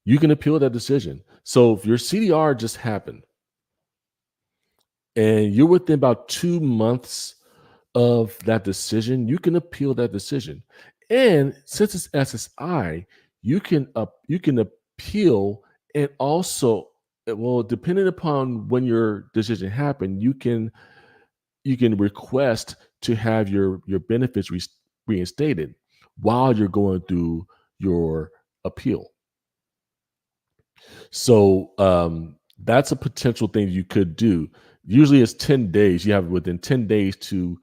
You can appeal that decision. So if your CDR just happened and you're within about 2 months of that decision, you can appeal that decision. And since it's SSI, you can appeal, and also, well, depending upon when your decision happened, you can request to have your benefits reinstated while you're going through your appeal. So that's a potential thing you could do. Usually it's 10 days. You have within 10 days to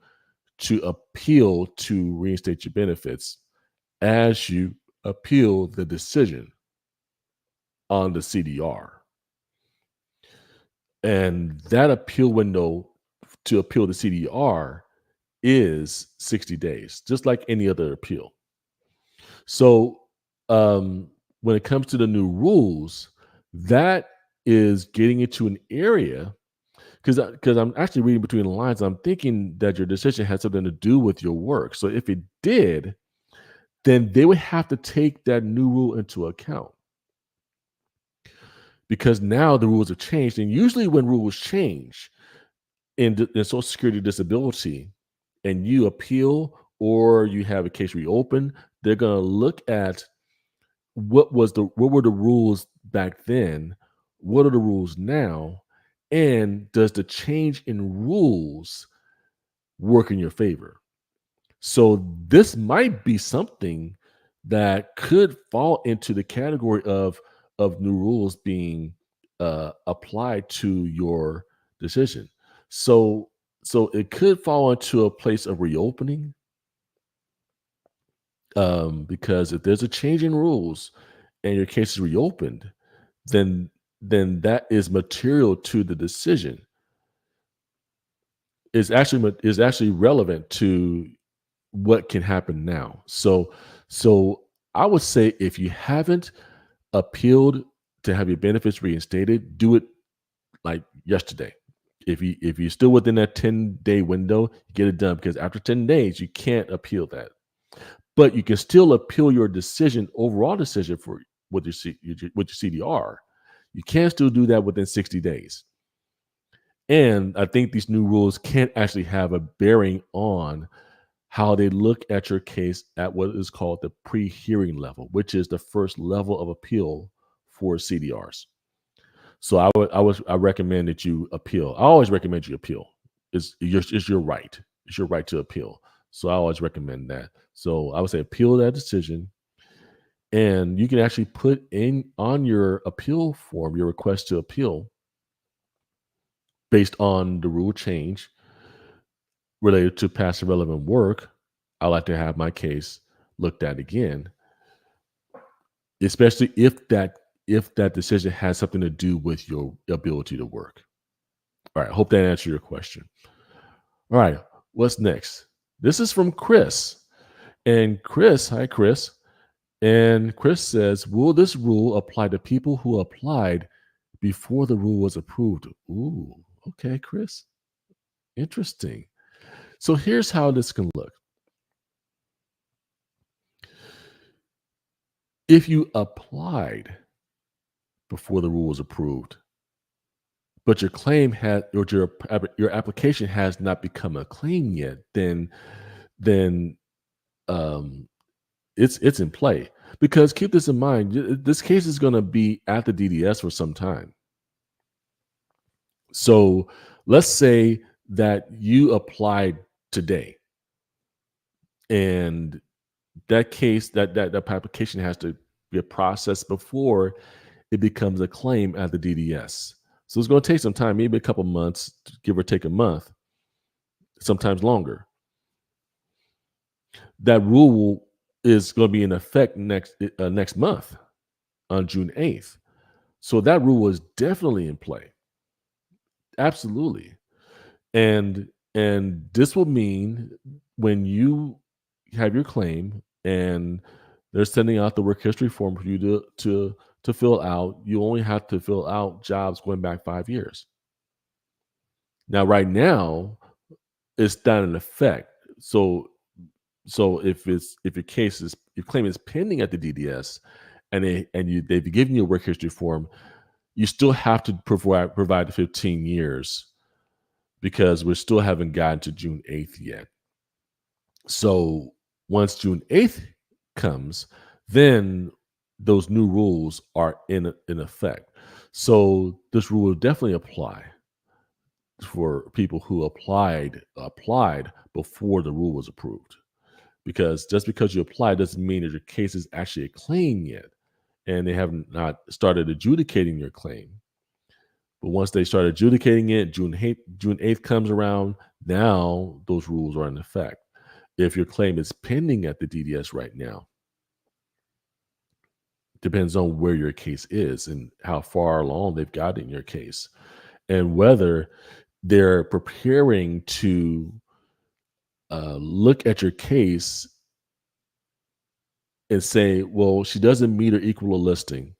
appeal to reinstate your benefits as you appeal the decision on the CDR. And that appeal window to appeal the CDR is 60 days, just like any other appeal. So when it comes to the new rules, that is getting into an area, because I'm actually reading between the lines. I'm thinking that your decision had something to do with your work. So if it did, then they would have to take that new rule into account, because now the rules have changed. And usually when rules change in Social Security disability and you appeal or you have a case reopened, they're going to look at what were the rules back then, what are the rules now, and does the change in rules work in your favor? So this might be something that could fall into the category of new rules being applied to your decision. So so it could fall into a place of reopening, because if there's a change in rules and your case is reopened, then that is material to the decision. Is actually relevant to what can happen now. So I would say if you haven't appealed to have your benefits reinstated, do it like yesterday. If you're still within that 10-day window, get it done, because after 10 days you can't appeal that. But you can still appeal your decision, overall decision, for with your CDR. You can still do that within 60 days. And I think these new rules can actually have a bearing on how they look at your case at what is called the pre-hearing level, which is the first level of appeal for CDRs. So I recommend that you appeal. I always recommend you appeal. It's your right. It's your right to appeal. So I always recommend that. So I would say appeal that decision, and you can actually put in on your appeal form your request to appeal based on the rule change related to past irrelevant work. I like to have my case looked at again, especially if that decision has something to do with your ability to work. All right, hope that answered your question. All right, what's next? This is from Chris. And Chris, hi Chris. And Chris says, will this rule apply to people who applied before the rule was approved? Ooh, okay, Chris. Interesting. So here's how this can look. If you applied before the rule was approved, but your claim had or your application has not become a claim yet, then um, it's in play. Because keep this in mind, this case is going to be at the DDS for some time. So let's say that you applied today, and that case that application has to get processed before it becomes a claim at the DDS. So it's going to take some time, maybe a couple months, give or take a month, sometimes longer. That rule is going to be in effect next month on June 8th. So that rule is definitely in play. Absolutely. And this will mean when you have your claim and they're sending out the work history form for you to fill out, you only have to fill out jobs going back 5 years. Now, right now, it's not in effect. So if your claim is pending at the DDS, and they've given you a work history form, you still have to provide the 15 years, because we still haven't gotten to June 8th yet. So once June 8th comes, then those new rules are in effect. So this rule will definitely apply for people who applied before the rule was approved. Because just because you apply doesn't mean that your case is actually a claim yet, and they have not started adjudicating your claim. But once they start adjudicating it, June 8th comes around, now those rules are in effect. If your claim is pending at the DDS right now, depends on where your case is and how far along they've got in your case, and whether they're preparing to look at your case and say, well, she doesn't meet or equal a listing.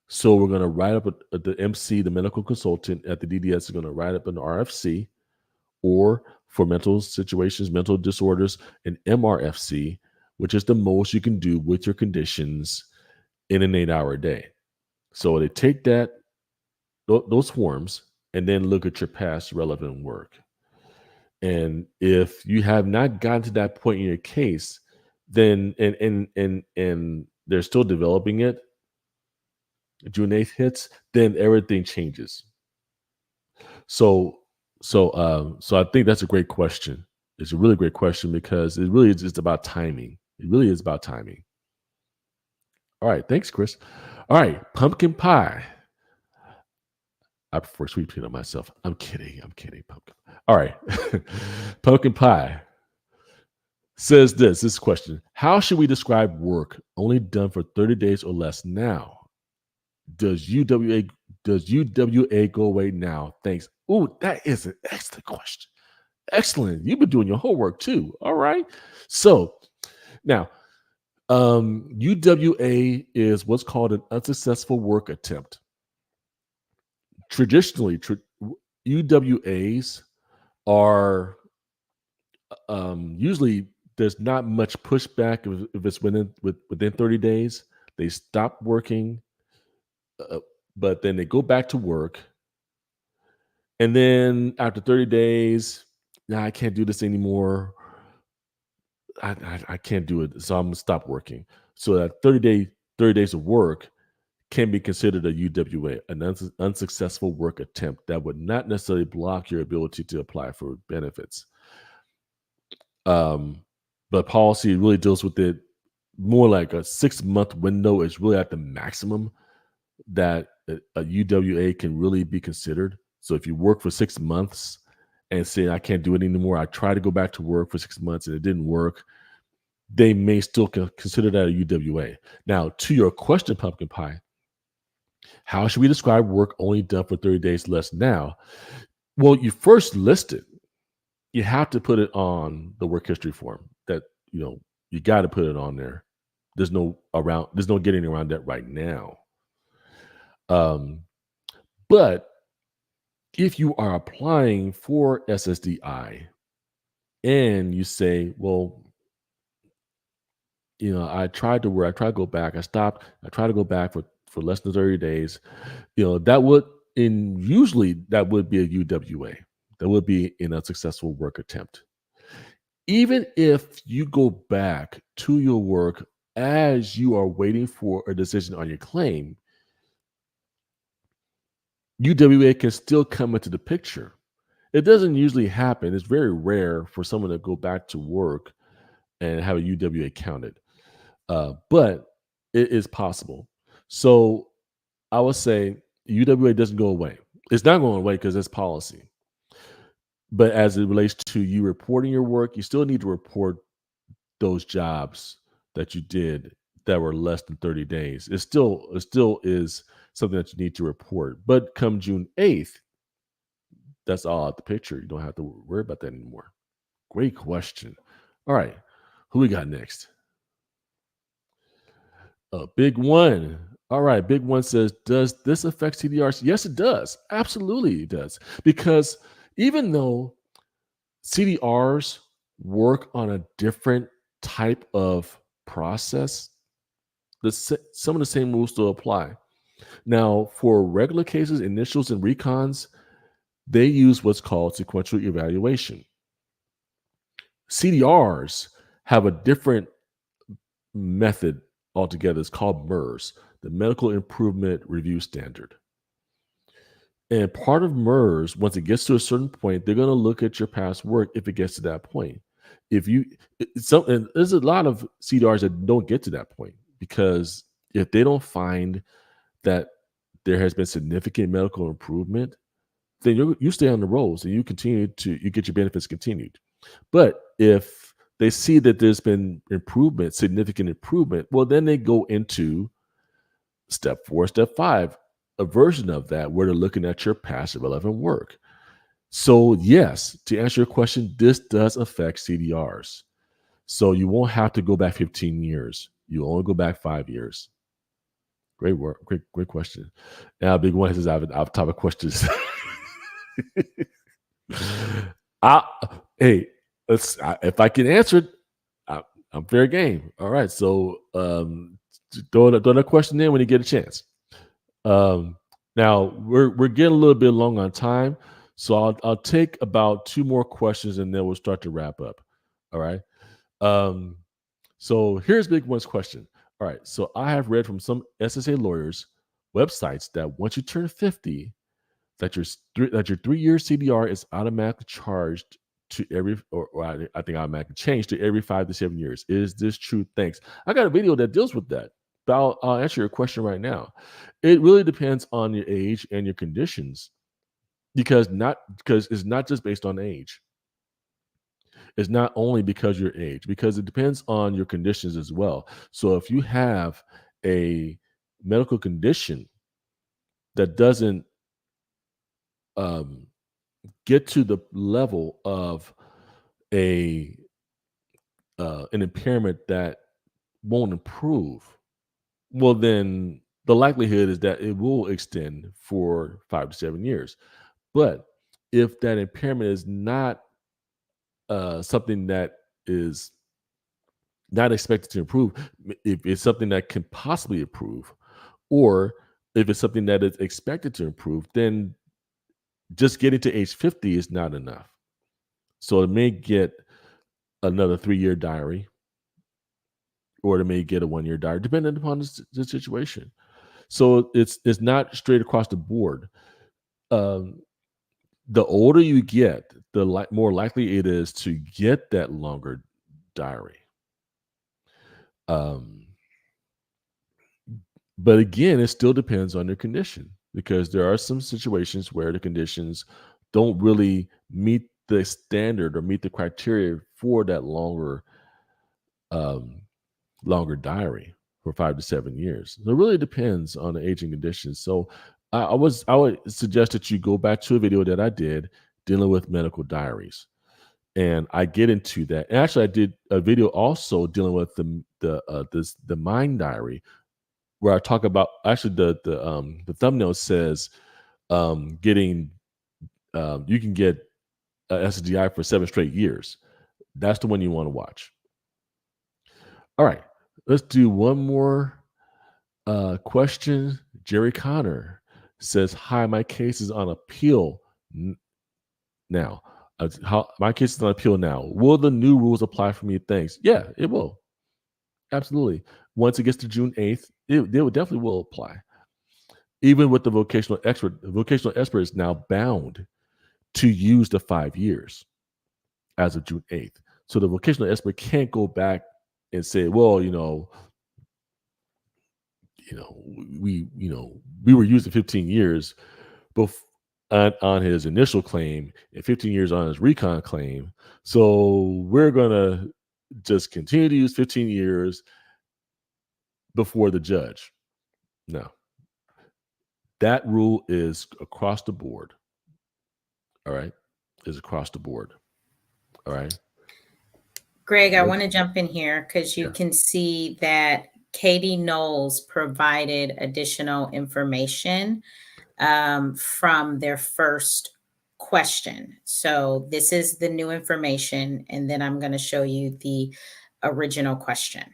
So we're going to write up the MC, the medical consultant at the DDS is going to write up an RFC, or for mental situations, mental disorders, an MRFC, which is the most you can do with your conditions in an 8-hour day. So they take those forms and then look at your past relevant work. And if you have not gotten to that point in your case, then and they're still developing it, June 8th hits, then everything changes. So I think that's a great question. It's a really great question because it really is just about timing. It really is about timing. All right. Thanks, Chris. All right. Pumpkin pie. I prefer sweet potato myself. I'm kidding. I'm kidding. Pumpkin. All right. Pumpkin pie says this question. How should we describe work only done for 30 days or less now? Does UWA does UWA go away now? Thanks. Oh, that is an excellent question. Excellent. You've been doing your homework too. All right. So now, UWA is what's called an unsuccessful work attempt. Traditionally, UWAs are usually there's not much pushback if it's within 30 days. They stop working, uh, but then they go back to work. And then after 30 days, nah, I can't do this anymore. I can't do it. So I'm gonna stop working. So that 30 days of work can be considered a UWA, an unsuccessful work attempt that would not necessarily block your ability to apply for benefits. Um, but policy really deals with it more like a 6-month window is really at the maximum that a UWA can really be considered. So if you work for 6 months and say, I can't do it anymore, I tried to go back to work for 6 months and it didn't work, they may still consider that a UWA. Now, to your question, Pumpkin Pie, how should we describe work only done for 30 days less now? Well, you first list it. You have to put it on the work history form that, you got to put it on there. There's no getting around that right now. But if you are applying for SSDI and you say, well, I tried to go back, I stopped, I tried to go back for less than 30 days, usually that would be a UWA. That would be an unsuccessful work attempt. Even if you go back to your work as you are waiting for a decision on your claim, UWA can still come into the picture. It doesn't usually happen. It's very rare for someone to go back to work and have a UWA counted, but it is possible. So I would say UWA doesn't go away. It's not going away because it's policy. But as it relates to you reporting your work, you still need to report those jobs that you did that were less than 30 days. It still is something that you need to report. But come June 8th, that's all out the picture. You don't have to worry about that anymore. Great question. All right. Who we got next? Big One. All right. Big One says, does this affect CDRs? Yes, it does. Absolutely, it does. Because even though CDRs work on a different type of process, some of the same rules still apply. Now, for regular cases, initials, and recons, they use what's called sequential evaluation. CDRs have a different method altogether. It's called MERS, the Medical Improvement Review Standard. And part of MERS, once it gets to a certain point, they're going to look at your past work if it gets to that point. And there's a lot of CDRs that don't get to that point because if they don't find that there has been significant medical improvement, then you stay on the rolls and you get your benefits continued. But if they see that there's been significant improvement, well, then they go into step 4, step 5, a version of that where they're looking at your past relevant work. So yes, to answer your question, this does affect CDRs. So you won't have to go back 15 years. You only go back 5 years. Great work. Great question. Now, Big One says, I have top of questions. Hey, if I can answer it, I'm fair game. All right. So throw a question in when you get a chance. Now we're getting a little bit long on time, so I'll take about 2 more questions and then we'll start to wrap up. All right. So here's Big One's question. All right. So I have read from some SSA lawyers websites that once you turn 50, that your 3-year CDR is automatically charged to every, or I think automatically change to every 5 to 7 years. Is this true? Thanks. I got a video that deals with that. But I'll answer your question right now. It really depends on your age and your conditions, because it's not just based on age. It's not only because your age, because it depends on your conditions as well. So if you have a medical condition that doesn't um, get to the level of a an impairment that won't improve, well, then the likelihood is that it will extend for 5 to 7 years. But if that impairment is not something that is not expected to improve, if it's something that can possibly improve, or if it's something that is expected to improve, then just getting to age 50 is not enough. So it may get another 3-year diary, or it may get a 1-year diary, depending upon the situation. So it's not straight across the board. Um, the older you get, the more likely it is to get that longer diary. Um, but again, it still depends on your condition, because there are some situations where the conditions don't really meet the standard or meet the criteria for that um, longer diary for 5 to 7 years. So it really depends on the aging conditions. So I would suggest that you go back to a video that I did dealing with medical diaries, and I get into that. And actually, I did a video also dealing with the mind diary, where I talk about, actually, the thumbnail says getting you can get a SSDI for 7 straight years. That's the one you want to watch. All right, let's do one more question. Jerry Connor says, "Hi, my case is on appeal now. My case is on appeal now. Will the new rules apply for me? Thanks." Yeah, it will. Absolutely. Once it gets to June 8th, it will definitely will apply. Even with the vocational expert is now bound to use the 5 years as of June 8th. So the vocational expert can't go back and say, well, we were using 15 years on his initial claim and 15 years on his recon claim. So we're gonna just continue to use 15 years before the judge. No, that rule is across the board. All right, is across the board. All right. Greg, I want to jump in here because you Yeah. can see that Katie Knowles provided additional information from their first question. So this is the new information, and then I'm going to show you the original question.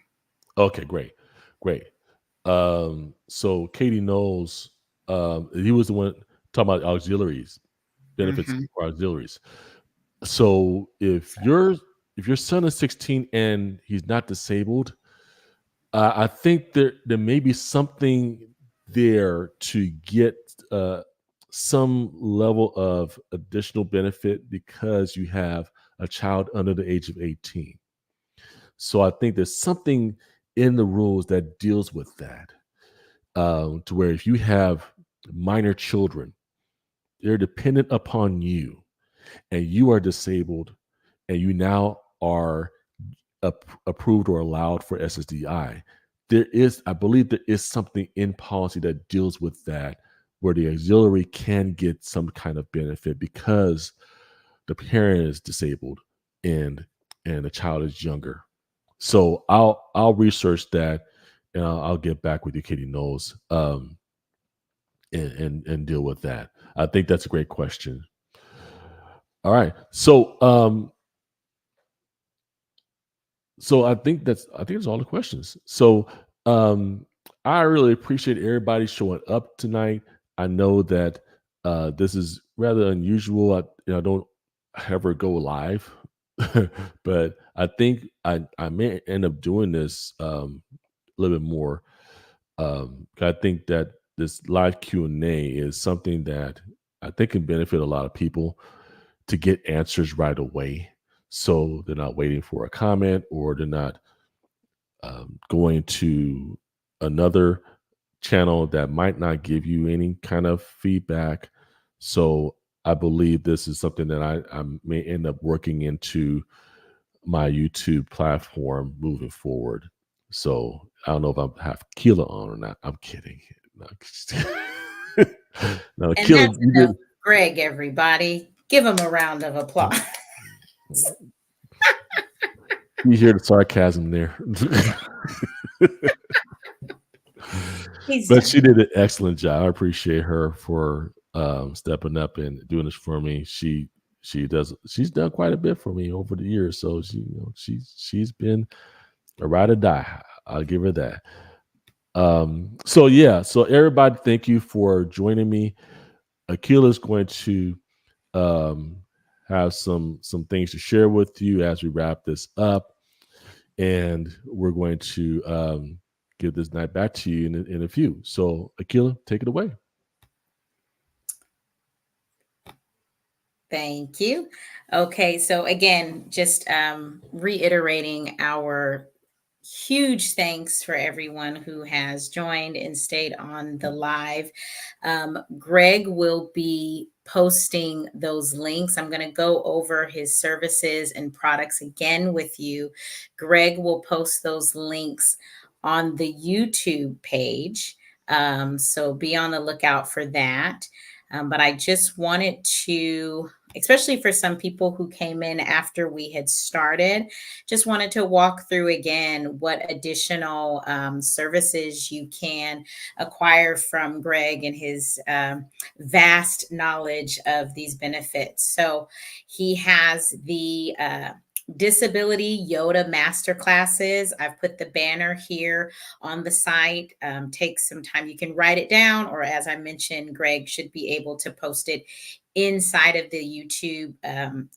Okay, great. So Katie Knowles, he was the one talking about auxiliaries, benefits Mhm. for auxiliaries. So if your son is 16 and he's not disabled, I think there may be something there to get uh, some level of additional benefit because you have a child under the age of 18. So I think there's something in the rules that deals with that, to where if you have minor children, they're dependent upon you, and you are disabled, and you now are approved or allowed for SSDI. I believe there is something in policy that deals with that, where the auxiliary can get some kind of benefit because the parent is disabled and the child is younger. So I'll research that, and I'll get back with you, Katie Knowles, and deal with that. I think that's a great question. All right, so I think that's all the questions. So I really appreciate everybody showing up tonight. I know that this is rather unusual. I don't ever go live, but I think I may end up doing this a little bit more. 'Cause I think that this live Q&A is something that I think can benefit a lot of people to get answers right away. So they're not waiting for a comment, or they're not going to another channel that might not give you any kind of feedback. So I believe this is something that I may end up working into my YouTube platform moving forward. So I don't know if I have Keela on or not. I'm kidding. No, no, And Keela, that's you enough, did. Greg, everybody. Give him a round of applause. You hear the sarcasm there. He's But done. she did an excellent job. I appreciate her for stepping up and doing this for me. She's done quite a bit for me over the years. So she's been a ride or die. I'll give her that. So yeah, so everybody, thank you for joining me. Akila's going to um have some things to share with you as we wrap this up. And we're going to give this night back to you in a few. So, Akila, take it away. Thank you. Okay, so again, just reiterating our huge thanks for everyone who has joined and stayed on the live. Greg will be posting those links. I'm going to go over his services and products again with you. Greg will post those links on the YouTube page. So be on the lookout for that. But I just wanted to, especially for some people who came in after we had started, just wanted to walk through again what additional services you can acquire from Greg and his vast knowledge of these benefits. So he has the Disability Yoda Master Classes. I've put the banner here on the site. Take some time. You can write it down, or as I mentioned, Greg should be able to post it inside of the YouTube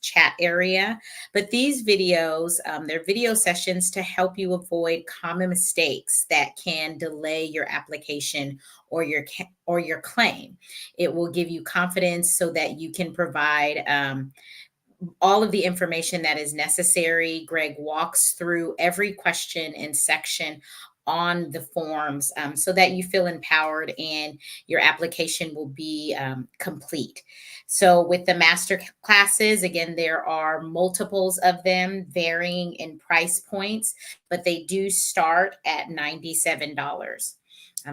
chat area. But these videos, they're video sessions to help you avoid common mistakes that can delay your application or your claim. It will give you confidence so that you can provide all of the information that is necessary. Greg walks through every question and section on the forms so that you feel empowered and your application will be complete. So, with the master classes, again, there are multiples of them varying in price points, but they do start at $97.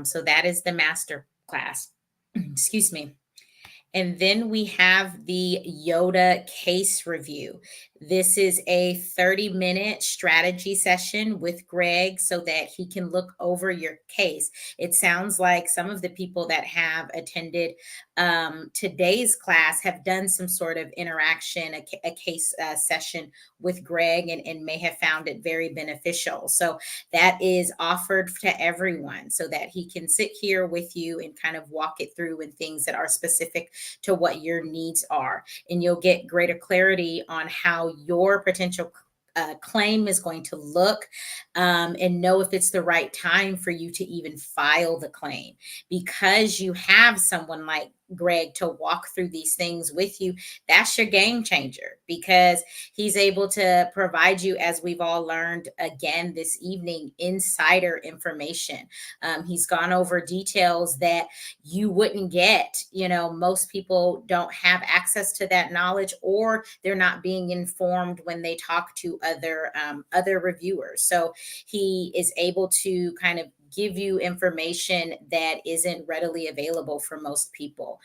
So, that is the master class. Excuse me. And then we have the Yoda case review. This is a 30-minute strategy session with Greg so that he can look over your case. It sounds like some of the people that have attended today's class have done some sort of interaction, a case session with Greg, and may have found it very beneficial. So that is offered to everyone so that he can sit here with you and kind of walk it through and things that are specific to what your needs are. And you'll get greater clarity on how your potential claim is going to look, and know if it's the right time for you to even file the claim. Because you have someone like Greg to walk through these things with you, that's your game changer, because he's able to provide you, as we've all learned again this evening, insider information. He's gone over details that you wouldn't get. Most people don't have access to that knowledge, or they're not being informed when they talk to other reviewers. So he is able to kind of give you information that isn't readily available for most people.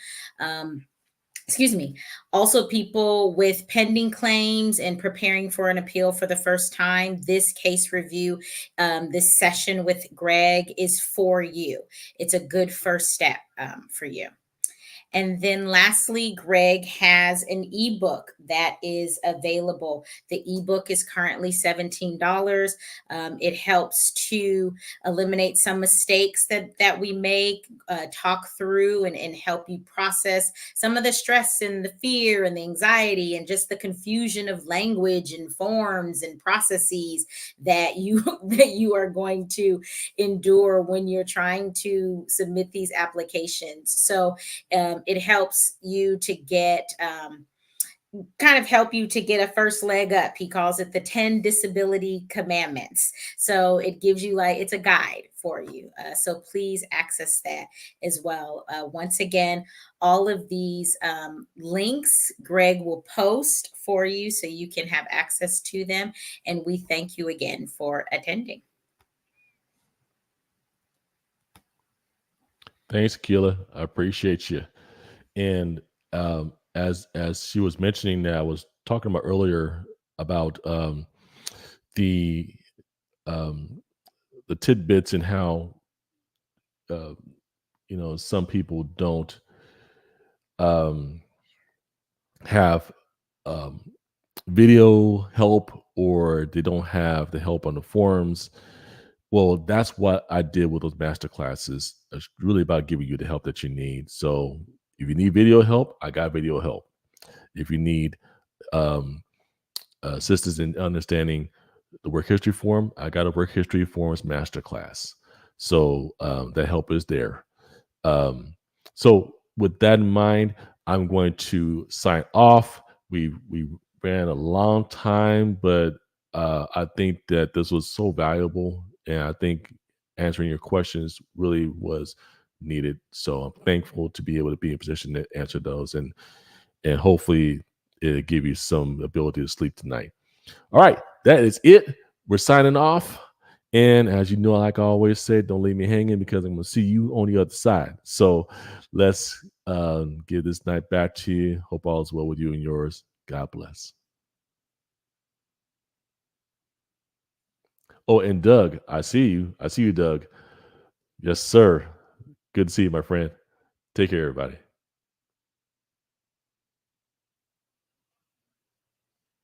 Excuse me. Also, people with pending claims and preparing for an appeal for the first time, this case review, this session with Greg is for you. It's a good first step for you. And then lastly, Greg has an ebook that is available. The ebook is currently $17. It helps to eliminate some mistakes that we make, talk through and help you process some of the stress and the fear and the anxiety and just the confusion of language and forms and processes that you that you are going to endure when you're trying to submit these applications. So it helps you to kind of help you to get a first leg up. He calls it the 10 disability commandments. So it gives you like, it's a guide for you. So please access that as well. Once again, all of these links Greg will post for you so you can have access to them. And we thank you again for attending. Thanks, Keela. I appreciate you. And as she was mentioning that I was talking about earlier about the um, the tidbits and how uh, some people don't um, have um, video help, or they don't have the help on the forums. Well, that's what I did with those master classes. It's really about giving you the help that you need. So if you need video help, I got video help. If you need um, assistance in understanding the work history form, I got a work history forms masterclass. So that help is there. Um, so with that in mind, I'm going to sign off. We ran a long time, but I think that this was so valuable, and I think answering your questions really was needed. So I'm thankful to be able to be in position to answer those, and hopefully it'll give you some ability to sleep tonight. All right, that is it. We're signing off. And as you know, like I always say, don't leave me hanging, because I'm going to see you on the other side. So let's give this night back to you. Hope all is well with you and yours. God bless. Oh, and Doug, I see you. I see you, Doug. Yes, sir. Good to see you, my friend. Take care, everybody.